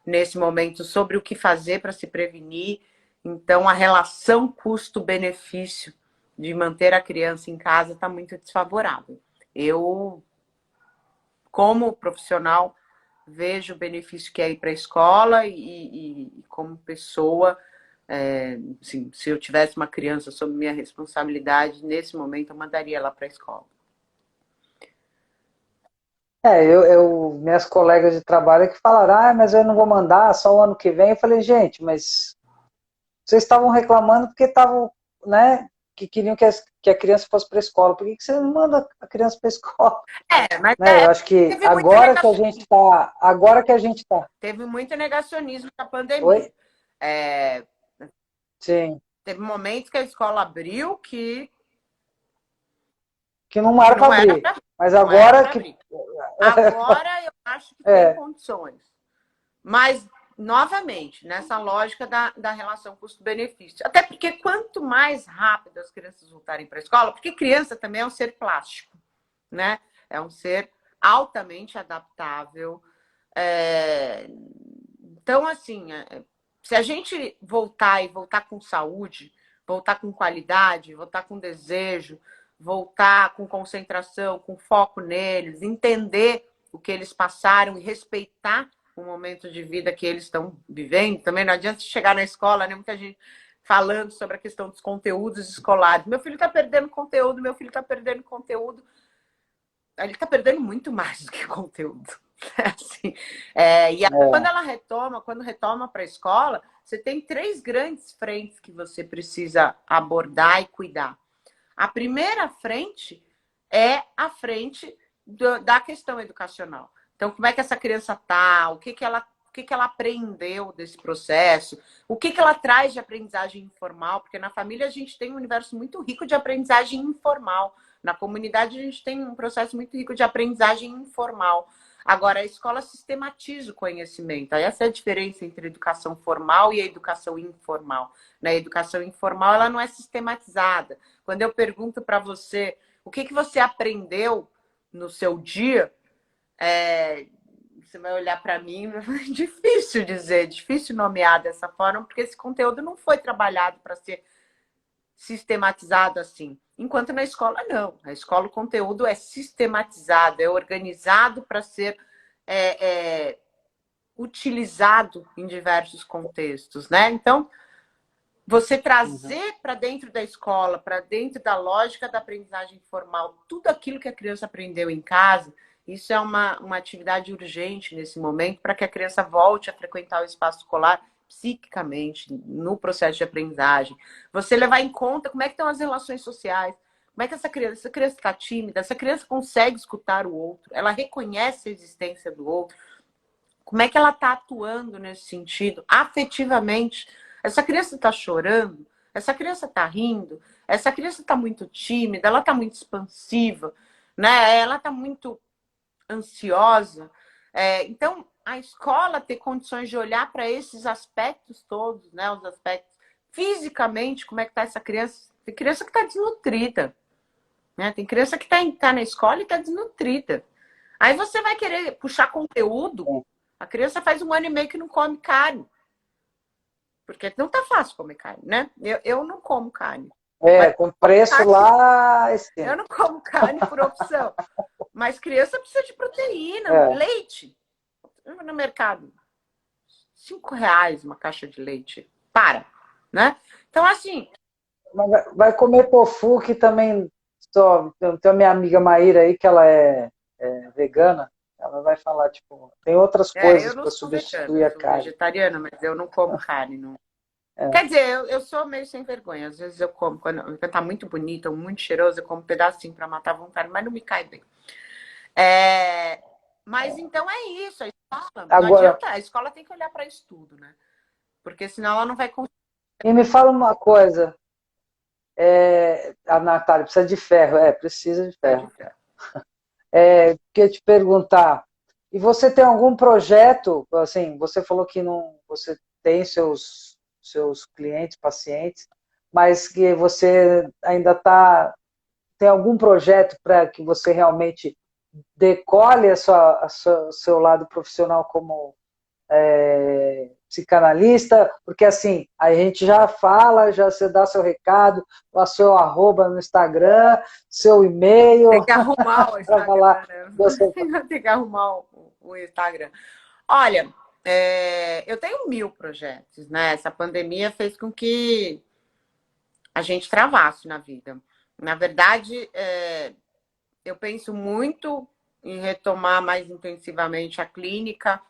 nesse momento sobre o que fazer para se prevenir. Então, a relação custo-benefício de manter a criança em casa está muito desfavorável. Eu, como profissional, vejo o benefício que é ir para a escola e como pessoa, Assim, se eu tivesse uma criança sob minha responsabilidade, nesse momento eu mandaria ela para a escola. Minhas colegas de trabalho que falaram, mas eu não vou mandar, só o ano que vem. Eu falei, gente, mas vocês estavam reclamando porque estavam, né, que queriam que a criança fosse para a escola. Por que você não manda a criança para a escola? Mas Né? Eu acho que teve muito agora que a gente está. teve muito negacionismo na pandemia. Oi? Sim. Teve momentos que a escola abriu Que não que era para não era abrir. para Mas não era agora para que. abrir. Agora eu acho que tem condições. Mas, novamente, nessa lógica da relação custo-benefício. Até porque quanto mais rápido as crianças voltarem para a escola, porque criança também é um ser plástico, né? É um ser altamente adaptável. Então, assim, se a gente voltar e voltar com saúde, voltar com qualidade, voltar com desejo, voltar com concentração, com foco neles, entender o que eles passaram e respeitar o momento de vida que eles estão vivendo. Também não adianta chegar na escola, né? Muita gente falando sobre a questão dos conteúdos escolares. Meu filho está perdendo conteúdo, meu filho está perdendo conteúdo. Ele está perdendo muito mais do que conteúdo. Assim, quando retoma para a escola, você tem 3 grandes frentes que você precisa abordar e cuidar. A primeira frente é a frente da questão educacional. Então, como é que essa criança está? O que ela aprendeu desse processo? O que ela traz de aprendizagem informal? Porque na família a gente tem um universo muito rico de aprendizagem informal. Na comunidade a gente tem um processo muito rico de aprendizagem informal. Agora, a escola sistematiza o conhecimento. Essa é a diferença entre a educação formal e a educação informal. Na educação informal, ela não é sistematizada. Quando eu pergunto para você o que você aprendeu no seu dia, você vai olhar para mim, é difícil dizer, difícil nomear dessa forma, porque esse conteúdo não foi trabalhado para ser sistematizado assim. Enquanto na escola, não. Na escola, o conteúdo é sistematizado, é organizado para ser utilizado em diversos contextos, né? Então, você trazer para dentro da escola, para dentro da lógica da aprendizagem formal, tudo aquilo que a criança aprendeu em casa, isso é uma atividade urgente nesse momento para que a criança volte a frequentar o espaço escolar psiquicamente, no processo de aprendizagem. Você levar em conta como é que estão as relações sociais, como é que essa criança está tímida, essa criança consegue escutar o outro, ela reconhece a existência do outro, como é que ela está atuando nesse sentido, afetivamente. Essa criança está chorando, essa criança está rindo, essa criança está muito tímida, ela está muito expansiva, né? Ela está muito ansiosa. Então, a escola ter condições de olhar para esses aspectos todos, né? Os aspectos fisicamente, como é que está essa criança? Tem criança que está desnutrida, né? Tem criança que tá na escola e está desnutrida. Aí você vai querer puxar conteúdo, a criança faz 1 ano e meio que não come carne. Porque não tá fácil comer carne, né? Eu não como carne. Com preço lá. Eu não como carne por opção. Mas criança precisa de proteína, leite. No mercado, R$ 5 uma caixa de leite. Né? Então, assim... Vai comer tofu, que também... Tem a minha amiga Maíra aí, que ela é vegana. Ela vai falar, tipo, tem outras coisas para substituir a carne. Eu sou vegetariana, mas eu não como carne. Não. Quer dizer, eu sou meio sem vergonha. Às vezes eu como, quando tá muito bonito, muito cheiroso, eu como um pedacinho para matar a vontade, mas não me cai bem. Mas então é isso. A escola, não adianta, a escola tem que olhar para isso tudo, né? Porque senão ela não vai conseguir. E me fala uma coisa. A Natália precisa de ferro. Precisa de ferro. Queria te perguntar, e você tem algum projeto, assim, você falou que não, você tem seus clientes, pacientes, mas que você ainda tem algum projeto para que você realmente decole o seu lado profissional como psicanalista, porque assim, a gente já fala, já você dá seu recado, o seu arroba no Instagram, seu e-mail. Tem que arrumar o Instagram, falar, né? Tem que arrumar o Instagram. Olha, Eu tenho 1000 projetos, né? Essa pandemia fez com que a gente travasse na vida. Na verdade, eu penso muito em retomar mais intensivamente a clínica,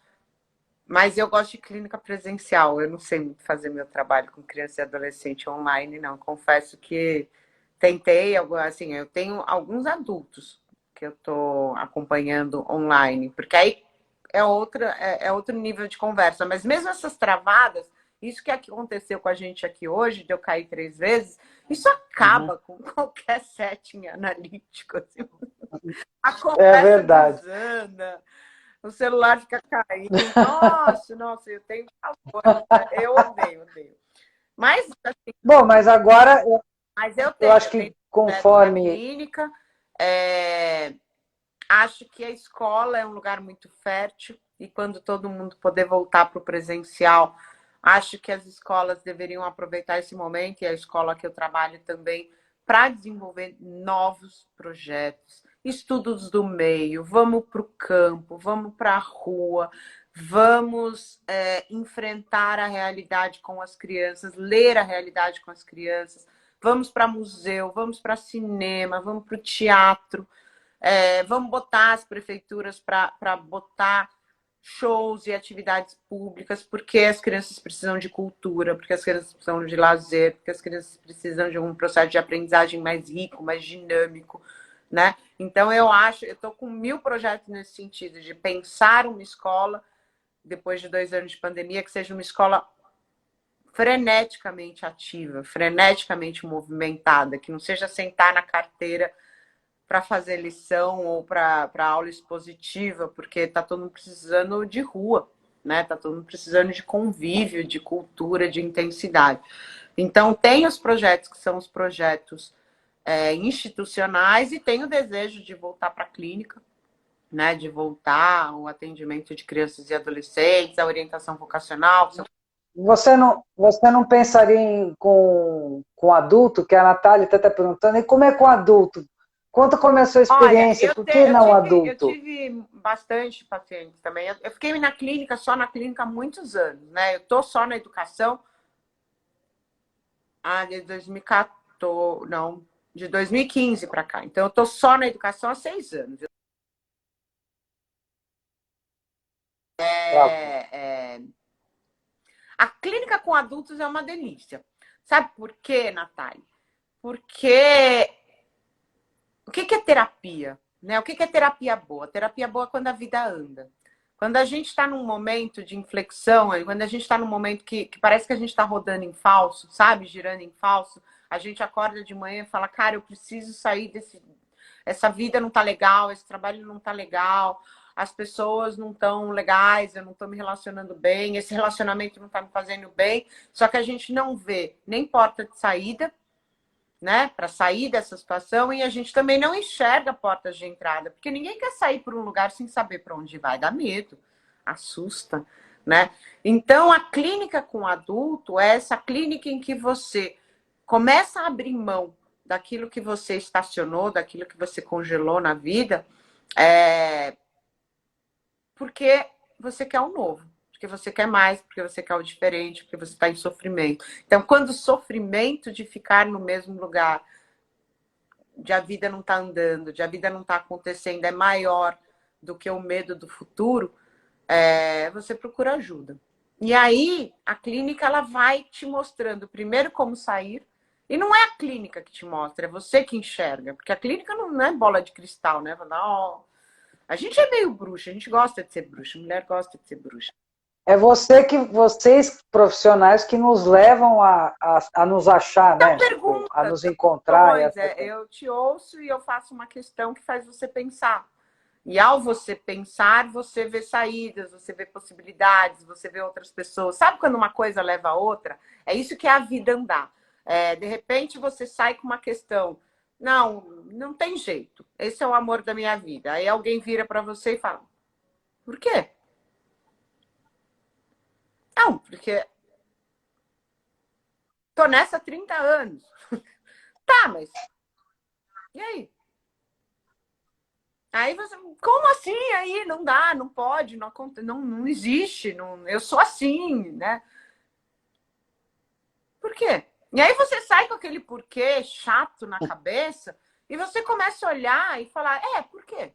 mas eu gosto de clínica presencial. Eu não sei muito fazer meu trabalho com criança e adolescente online, não. Confesso que tentei, assim, eu tenho alguns adultos que eu estou acompanhando online, porque aí é outro nível de conversa. Mas mesmo essas travadas, isso que aconteceu com a gente aqui hoje, de eu cair 3 vezes, isso Uhum. acaba com qualquer setting analítico. Assim. A É conversa verdade. desanda, o celular fica caindo. Nossa, eu tenho pavor. Eu odeio, odeio. Mas, assim, Bom, mas agora mas eu acho eu que tenho projeto na conforme. clínica. É, acho que a escola é um lugar muito fértil e quando todo mundo puder voltar para o presencial, acho que as escolas deveriam aproveitar esse momento e a escola que eu trabalho também para desenvolver novos projetos, estudos do meio, vamos para o campo, vamos para a rua, vamos enfrentar a realidade com as crianças, ler a realidade com as crianças, vamos para museu, vamos para cinema, vamos para o teatro. Vamos botar as prefeituras para botar shows e atividades públicas, porque as crianças precisam de cultura, porque as crianças precisam de lazer, porque as crianças precisam de um processo de aprendizagem mais rico, mais dinâmico, né? Então eu estou com 1000 projetos nesse sentido, de pensar uma escola, depois de 2 anos de pandemia, que seja uma escola freneticamente ativa, freneticamente movimentada, que não seja sentar na carteira para fazer lição ou para aula expositiva, porque está todo mundo precisando de rua, né? Está todo mundo precisando de convívio, de cultura, de intensidade. Então, tem os projetos que são os projetos institucionais e tem o desejo de voltar para a clínica, né? De voltar ao atendimento de crianças e adolescentes, a orientação vocacional. Você não pensaria com adulto, que a Natália está até perguntando, e como é com adulto? Conta como é a sua Olha, experiência, por que não eu adulto? tive bastante pacientes também. Eu fiquei na clínica, só na clínica há muitos anos, né? Eu tô só na educação desde 2014, não, de 2015 para cá. Então, eu tô só na educação há 6 anos. Tá. É, a clínica com adultos é uma delícia. Sabe por quê, Natália? Porque o que é terapia? Né? O que é terapia boa? Terapia boa é quando a vida anda. Quando a gente está num momento de inflexão, quando a gente está num momento que parece que a gente está rodando em falso, sabe? Girando em falso, a gente acorda de manhã e fala, cara, eu preciso sair desse. Essa vida não tá legal, esse trabalho não tá legal, as pessoas não estão legais, eu não estou me relacionando bem, esse relacionamento não está me fazendo bem. Só que a gente não vê nem porta de saída, né, para sair dessa situação, e a gente também não enxerga portas de entrada, porque ninguém quer sair por um lugar sem saber para onde vai, dá medo, assusta, né? Então, a clínica com adulto é essa clínica em que você começa a abrir mão daquilo que você estacionou, daquilo que você congelou na vida, porque você quer o novo, porque você quer mais, porque você quer o diferente, porque você está em sofrimento. Então, quando o sofrimento de ficar no mesmo lugar, de a vida não tá andando, de a vida não tá acontecendo, é maior do que o medo do futuro, você procura ajuda. E aí, a clínica ela vai te mostrando primeiro como sair, e não é a clínica que te mostra, é você que enxerga, porque a clínica não é bola de cristal, né? Oh, a gente é meio bruxa, a gente gosta de ser bruxa, mulher gosta de ser bruxa. É vocês profissionais que nos levam a nos achar, Então, né? Tipo, a perguntas, nos encontrar. eu te ouço e eu faço uma questão que faz você pensar. E ao você pensar, você vê saídas, você vê possibilidades, você vê outras pessoas. Sabe quando uma coisa leva a outra? É isso que é a vida andar. De repente você sai com uma questão. Não, não tem jeito. Esse é o amor da minha vida. Aí alguém vira para você e fala: por quê? Não, porque tô nessa há 30 anos. Tá, mas e aí? Aí você, como assim? Aí não dá, não pode, não existe, não, eu sou assim, né? Por quê? E aí você sai com aquele porquê chato na cabeça e você começa a olhar e falar, por quê?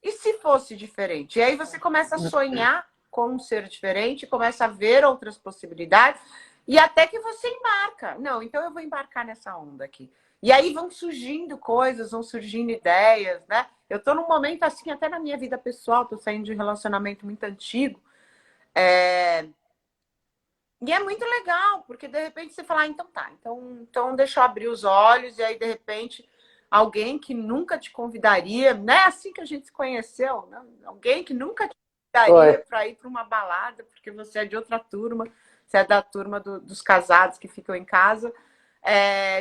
E se fosse diferente? E aí você começa a sonhar com um ser diferente, começa a ver outras possibilidades e até que você embarca. Não, então eu vou embarcar nessa onda aqui. E aí vão surgindo coisas, vão surgindo ideias, né? Eu tô num momento assim, até na minha vida pessoal, tô saindo de um relacionamento muito antigo. E é muito legal, porque de repente você fala, então tá, então deixa eu abrir os olhos, e aí de repente alguém que nunca te convidaria, não é assim que a gente se conheceu, né? Alguém que nunca te convidaria Foi. para ir para uma balada, porque você é de outra turma, você é da turma dos casados que ficam em casa,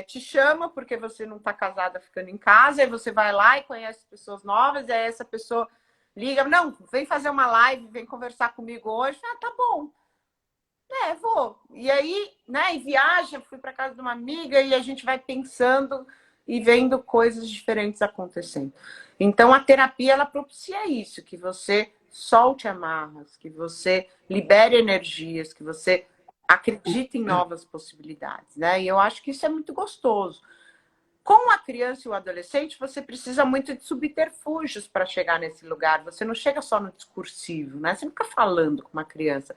te chama porque você não está casada ficando em casa, aí você vai lá e conhece pessoas novas, e aí essa pessoa liga, não, vem fazer uma live, vem conversar comigo hoje, tá bom. Vou. E aí, né, e viaja, fui para casa de uma amiga e a gente vai pensando e vendo coisas diferentes acontecendo. Então a terapia ela propicia isso, que você solte amarras, que você libere energias, que você acredite em novas possibilidades, né? E eu acho que isso é muito gostoso. Com a criança e o adolescente, você precisa muito de subterfúgios para chegar nesse lugar. Você não chega só no discursivo, né? Você não fica falando com uma criança.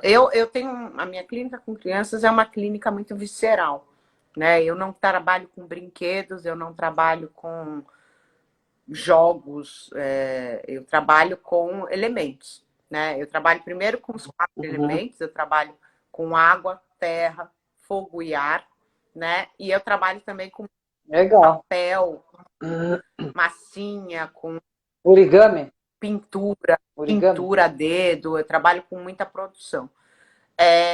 Eu tenho a minha clínica com crianças é uma clínica muito visceral, né? Eu não trabalho com brinquedos, eu não trabalho com jogos, eu trabalho com elementos, né? Eu trabalho primeiro com os quatro Uhum. elementos, eu trabalho com água, terra, fogo e ar, né? E eu trabalho também com Legal. papel, massinha, com Origami? pintura, Origami? pintura a dedo, eu trabalho com muita produção.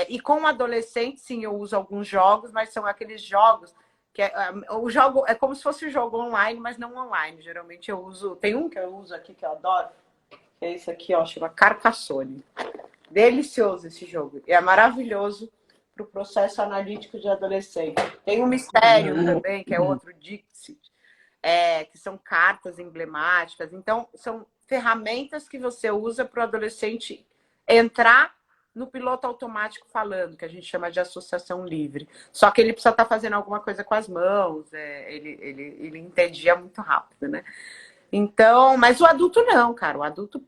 E com adolescente, sim, eu uso alguns jogos, mas são aqueles jogos que o jogo é como se fosse um jogo online, mas não online. Geralmente eu uso. Tem um que eu uso aqui que eu adoro, que é esse aqui, ó, chama Carcassonne. Delicioso esse jogo. E é maravilhoso para o processo analítico de adolescente. Tem um mistério também, que é outro Dixit, que são cartas emblemáticas. Então, são ferramentas que você usa para o adolescente entrar no piloto automático falando, que a gente chama de associação livre. Só que ele precisa estar fazendo alguma coisa com as mãos, ele entendia muito rápido, né? Então, mas o adulto não, cara. O adulto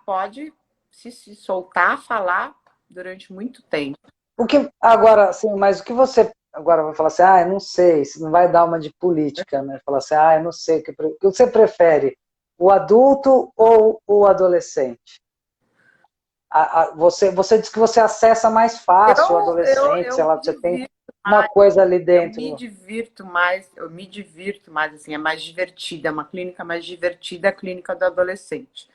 pode se soltar, falar durante muito tempo. O que agora, assim, mas o que você agora vai falar assim, eu não sei, se não vai dar uma de política, né? Falar assim, eu não sei, o que você prefere, o adulto ou o adolescente? Você diz que você acessa mais fácil o adolescente, sei Eu lá, me você tem divirto uma mais, coisa ali eu dentro. me divirto mais, assim, é mais divertida, é uma clínica mais divertida, a clínica do adolescente.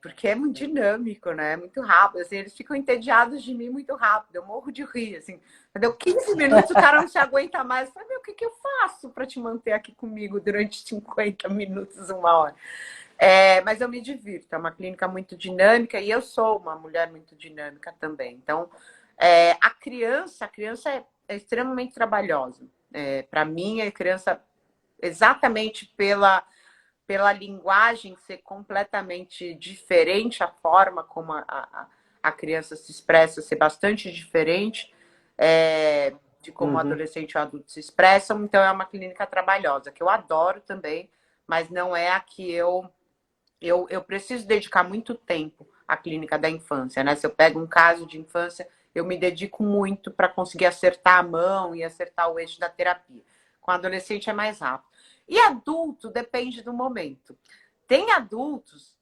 Porque é muito dinâmico, né? É muito rápido, assim, eles ficam entediados de mim muito rápido, eu morro de rir, assim. Deu 15 minutos, o cara não se aguenta mais. Eu falei, o que eu faço para te manter aqui comigo durante 50 minutos, uma hora? Mas eu me divirto, é uma clínica muito dinâmica e eu sou uma mulher muito dinâmica também. Então, a criança é extremamente trabalhosa. Para mim, a criança, exatamente pela linguagem ser completamente diferente, a forma como a criança se expressa ser bastante diferente de como o Uhum. adolescente e o adulto se expressam. Então, é uma clínica trabalhosa, que eu adoro também, mas não é a que eu preciso dedicar muito tempo à clínica da infância, né? Se eu pego um caso de infância, eu me dedico muito para conseguir acertar a mão e acertar o eixo da terapia. Com adolescente é mais rápido. E adulto depende do momento. Tem adultos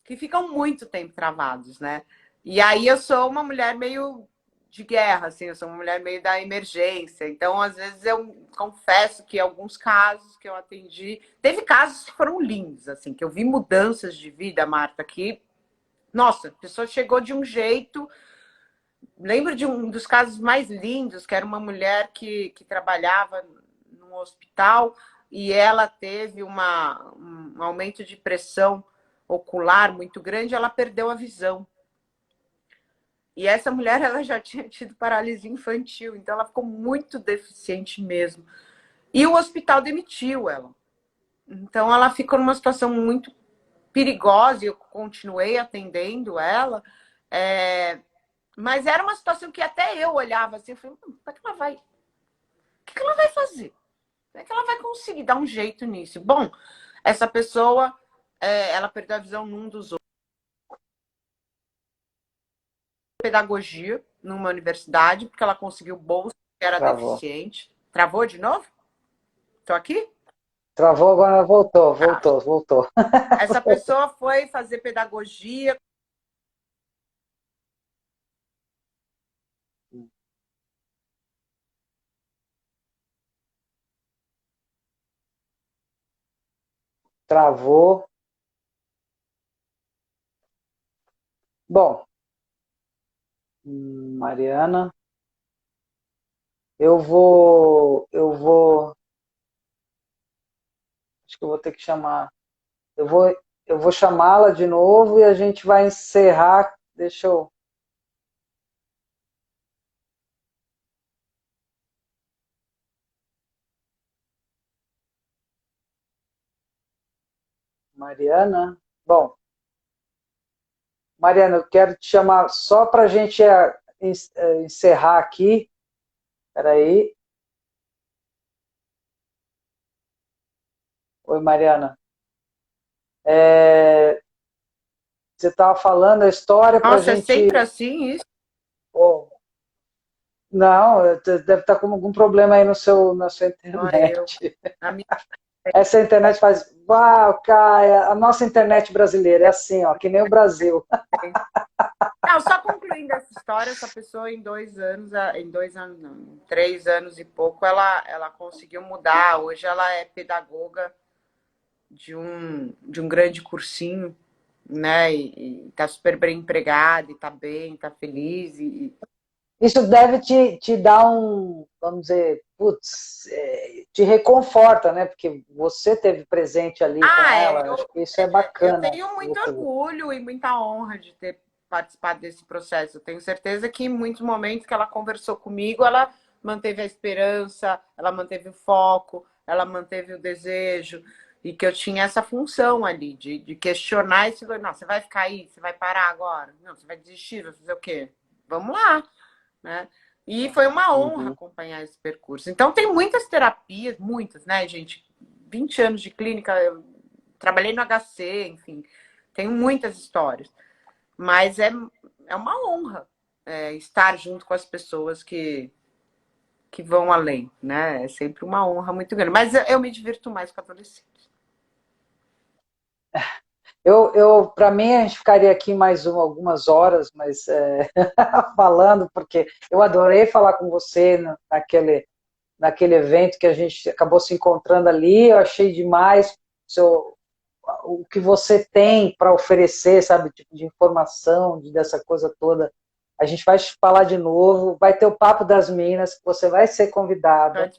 que ficam muito tempo travados, né? E aí eu sou uma mulher meio de guerra, assim, eu sou uma mulher meio da emergência. Então, às vezes, eu confesso que alguns casos que eu atendi, teve casos que foram lindos, assim, que eu vi mudanças de vida, Marta, que, nossa, a pessoa chegou de um jeito. Lembro de um dos casos mais lindos, que era uma mulher que trabalhava num hospital e ela teve um aumento de pressão ocular muito grande, ela perdeu a visão. E essa mulher ela já tinha tido paralisia infantil, então ela ficou muito deficiente mesmo. E o hospital demitiu ela. Então, ela ficou numa situação muito perigosa e eu continuei atendendo ela. É, mas era uma situação que até eu olhava assim, eu falei, como é que ela vai? O que ela vai fazer? Como é que ela vai conseguir dar um jeito nisso? Bom, essa pessoa, ela perdeu a visão num dos outros. Pedagogia numa universidade, porque ela conseguiu bolsa, que era Travou. deficiente. Travou de novo? Tô aqui? Travou, agora voltou, Tá. voltou, voltou. Essa pessoa foi fazer pedagogia. Travou. Bom, Mariana, acho que eu vou ter que chamar. Eu vou, eu vou chamá-la de novo e a gente vai encerrar. Deixa eu. Mariana? Bom, Mariana, eu quero te chamar só para a gente encerrar aqui. Espera aí. Oi, Mariana. Você estava falando a história para a Nossa, é sempre gente. assim isso? Oh, não, deve estar com algum problema aí no na sua Olha, eu. internet. A minha... Essa internet faz. Uau, Caia, a nossa internet brasileira é assim, ó, que nem o Brasil. Não, só concluindo essa história, essa pessoa em 2 anos, em 2 anos, não, em 3 anos e pouco, ela conseguiu mudar. Hoje ela é pedagoga de um grande cursinho, né? E tá super bem empregada, e tá bem, tá feliz. Isso deve te dar vamos dizer, putz, te reconforta, né? Porque você teve presente ali com Ah, ela. Acho que isso é eu bacana. tenho muito orgulho e muita honra de ter participado desse processo. Eu tenho certeza que em muitos momentos que ela conversou comigo, ela manteve a esperança, ela manteve o foco, ela manteve o desejo, e que eu tinha essa função ali de questionar esse. Não, você vai ficar aí, você vai parar agora? Não, você vai desistir, vai fazer o quê? Vamos lá, né? E foi uma honra Uhum. acompanhar esse percurso. Então, tem muitas terapias, muitas, né, gente? 20 anos de clínica, eu trabalhei no HC, enfim, tenho muitas histórias. Mas é uma honra estar junto com as pessoas que vão além, né? É sempre uma honra muito grande. Mas eu me divirto mais com adolescentes. Para mim, a gente ficaria aqui mais algumas horas, mas falando, porque eu adorei falar com você naquele evento que a gente acabou se encontrando ali. Eu achei demais o que você tem para oferecer, sabe, tipo de informação, dessa coisa toda. A gente vai te falar de novo, vai ter o Papo das Minas, que você vai ser convidada,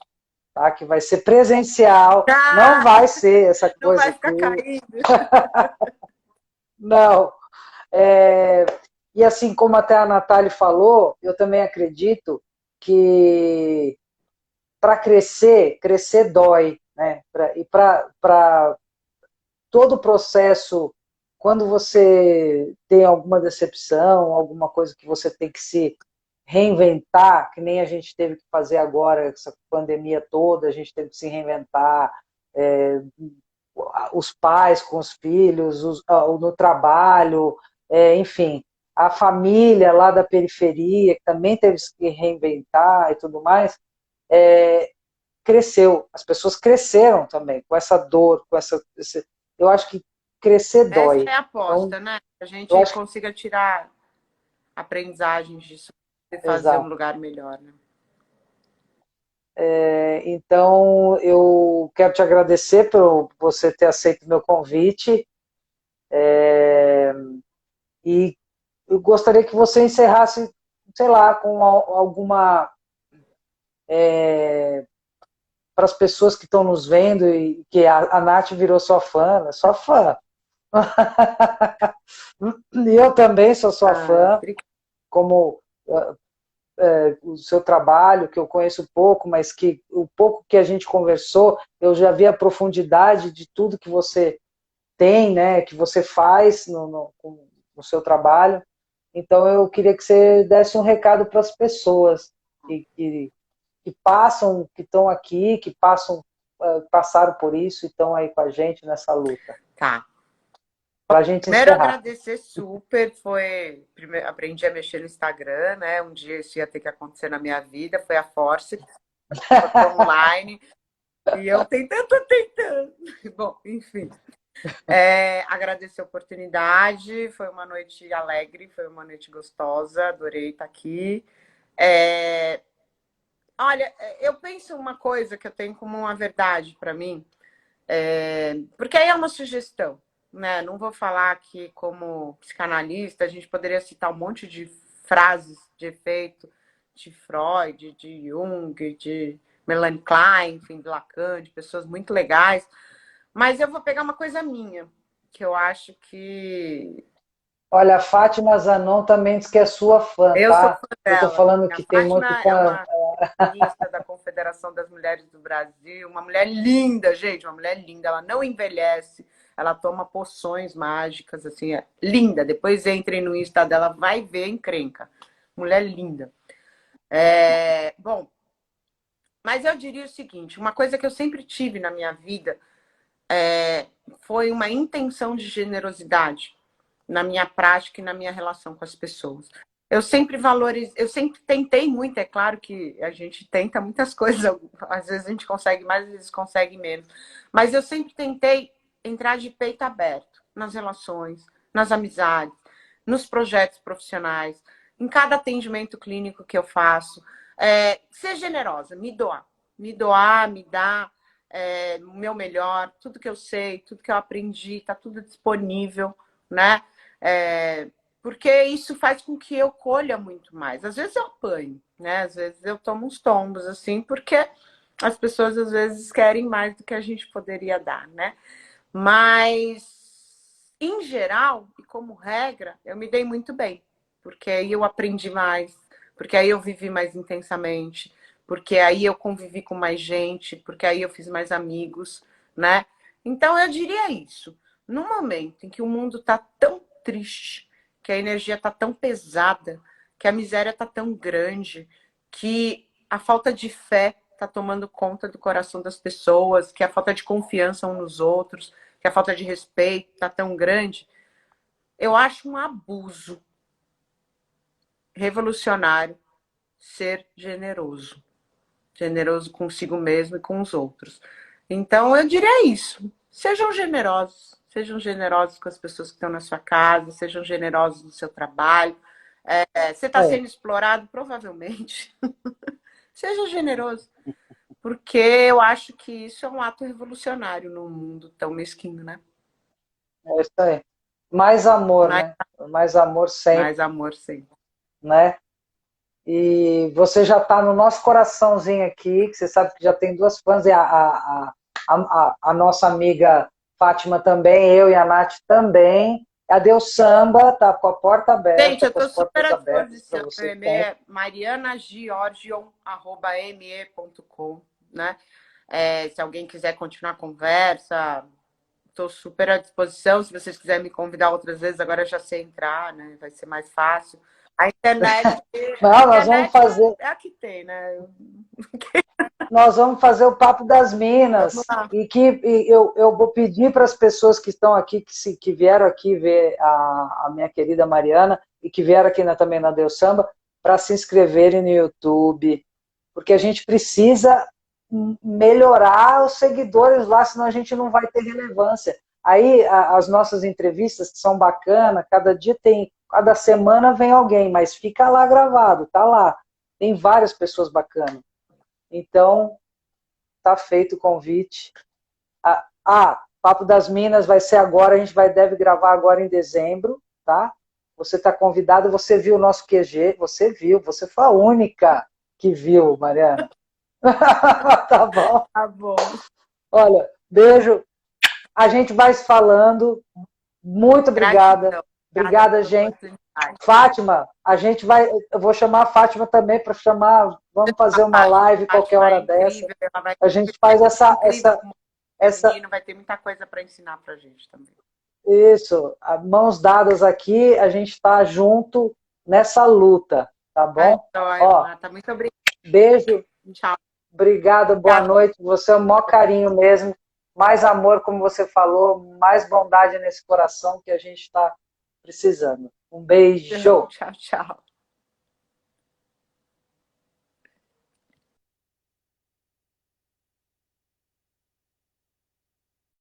tá? Que vai ser presencial, não Ah, vai ser essa não vai coisa ficar aqui, caindo. não. E assim como até a Natália falou, eu também acredito que para crescer, crescer dói, né? E para todo o processo, quando você tem alguma decepção, alguma coisa que você tem que se reinventar, que nem a gente teve que fazer agora, essa pandemia toda, a gente teve que se reinventar, é, os pais com os filhos, no trabalho, enfim, a família lá da periferia, que também teve que se reinventar e tudo mais, cresceu, as pessoas cresceram também com essa dor, eu acho que crescer Essa dói. é a Então, aposta, né? Que a eu gente acho que, consiga tirar aprendizagens disso e fazer um exato. lugar melhor, né? Então, eu quero te agradecer por você ter aceito o meu convite, e eu gostaria que você encerrasse, sei lá, com alguma, para as pessoas que estão nos vendo, e que a Nath virou sua fã, né? Sua fã. E eu também sou sua Ah, fã, como o seu trabalho, que eu conheço pouco, mas que o pouco que a gente conversou, eu já vi a profundidade de tudo que você tem, né, que você faz no seu trabalho. Então eu queria que você desse um recado para as pessoas que passam, que estão aqui, que passaram por isso e estão aí com a gente nessa luta. Tá. Para a gente Primeiro, encerrar. agradecer super. Primeiro, aprendi a mexer no Instagram, né? Um dia isso ia ter que acontecer na minha vida. Foi a Force, online. E eu tentando. Bom, enfim. Agradecer a oportunidade. Foi uma noite alegre, foi uma noite gostosa. Adorei estar aqui. Olha, eu penso uma coisa que eu tenho como uma verdade para mim, porque aí é uma sugestão, né? Não vou falar que, como psicanalista, a gente poderia citar um monte de frases de efeito de Freud, de Jung, de Melanie Klein, enfim, de Lacan, de pessoas muito legais, mas eu vou pegar uma coisa minha, que eu acho que... Olha, a Fátima Zanon também diz que é sua fã, Eu sou tá? fã Eu tô dela. falando A que tem muito Fátima é fã. uma feminista da Confederação das Mulheres do Brasil, uma mulher linda, gente, uma mulher linda. Ela não envelhece, ela toma poções mágicas, assim, é linda. Depois entrem no Insta dela, vai ver encrenca. Mulher linda. Bom, mas eu diria o seguinte, uma coisa que eu sempre tive na minha vida foi uma intenção de generosidade na minha prática e na minha relação com as pessoas. Eu sempre tentei muito, é claro que a gente tenta muitas coisas, às vezes a gente consegue mais, às vezes consegue menos, mas eu sempre tentei entrar de peito aberto nas relações, nas amizades, nos projetos profissionais, em cada atendimento clínico que eu faço, ser generosa, me doar, me dar o meu melhor, tudo que eu sei, tudo que eu aprendi, está tudo disponível, né? Porque isso faz com que eu colha muito mais. Às vezes eu apanho, né? Às vezes eu tomo uns tombos, assim, porque as pessoas às vezes querem mais do que a gente poderia dar, né? Mas, em geral, e como regra, eu me dei muito bem, porque aí eu aprendi mais, porque aí eu vivi mais intensamente, porque aí eu convivi com mais gente, porque aí eu fiz mais amigos, né? Então eu diria isso. No momento em que o mundo está tão triste, que a energia está tão pesada, que a miséria está tão grande, que a falta de fé está tomando conta do coração das pessoas, que a falta de confiança uns nos outros, que a falta de respeito está tão grande, eu acho um abuso revolucionário ser generoso. Generoso consigo mesmo e com os outros. Então, eu diria isso. Sejam generosos. Sejam generosos com as pessoas que estão na sua casa, sejam generosos no seu trabalho. Você está sendo explorado? Provavelmente. Seja generoso. Porque eu acho que isso é um ato revolucionário num mundo tão mesquinho, né? É isso aí. Mais amor, né? Mais amor sempre. Mais amor sempre. Né? E você já está no nosso coraçãozinho aqui, que você sabe que já tem duas fãs, e a nossa amiga Fátima também, eu e a Nath também. A Deus Samba tá com a porta aberta. Gente, eu estou super à disposição. Meu e-mail é marianagiorgion@me.com, né? Se alguém quiser continuar a conversa, estou super à disposição. Se vocês quiserem me convidar outras vezes, agora eu já sei entrar, né? Vai ser mais fácil. A internet, nós vamos fazer... é a que tem, né? Nós vamos fazer o Papo das Minas. E eu vou pedir para as pessoas que estão aqui, que vieram aqui ver a minha querida Mariana, e que vieram aqui também na Deus Samba, para se inscreverem no YouTube, porque a gente precisa melhorar os seguidores lá, senão a gente não vai ter relevância. Aí as nossas entrevistas, que são bacanas, cada semana vem alguém, mas fica lá gravado, tá lá. Tem várias pessoas bacanas. Então, tá feito o convite. Papo das Minas vai ser agora, a gente deve gravar agora em dezembro, tá? Você está convidado, você viu o nosso QG, você foi a única que viu, Mariana. Tá bom? Tá bom. Olha, beijo. A gente vai se falando. Muito obrigada. Obrigada, gente. Fátima, a gente vai, eu vou chamar a Fátima também para chamar, vamos fazer uma live qualquer hora dessa. A gente faz essa menino vai ter muita coisa para ensinar para a gente também. Isso, mãos dadas aqui, a gente está junto nessa luta, tá bom? Ó, Marta, muito obrigada. Beijo. Tchau. Obrigada, boa noite. Você é o maior carinho mesmo. Mais amor, como você falou, mais bondade nesse coração que a gente está precisando. Um beijo. Tchau, tchau.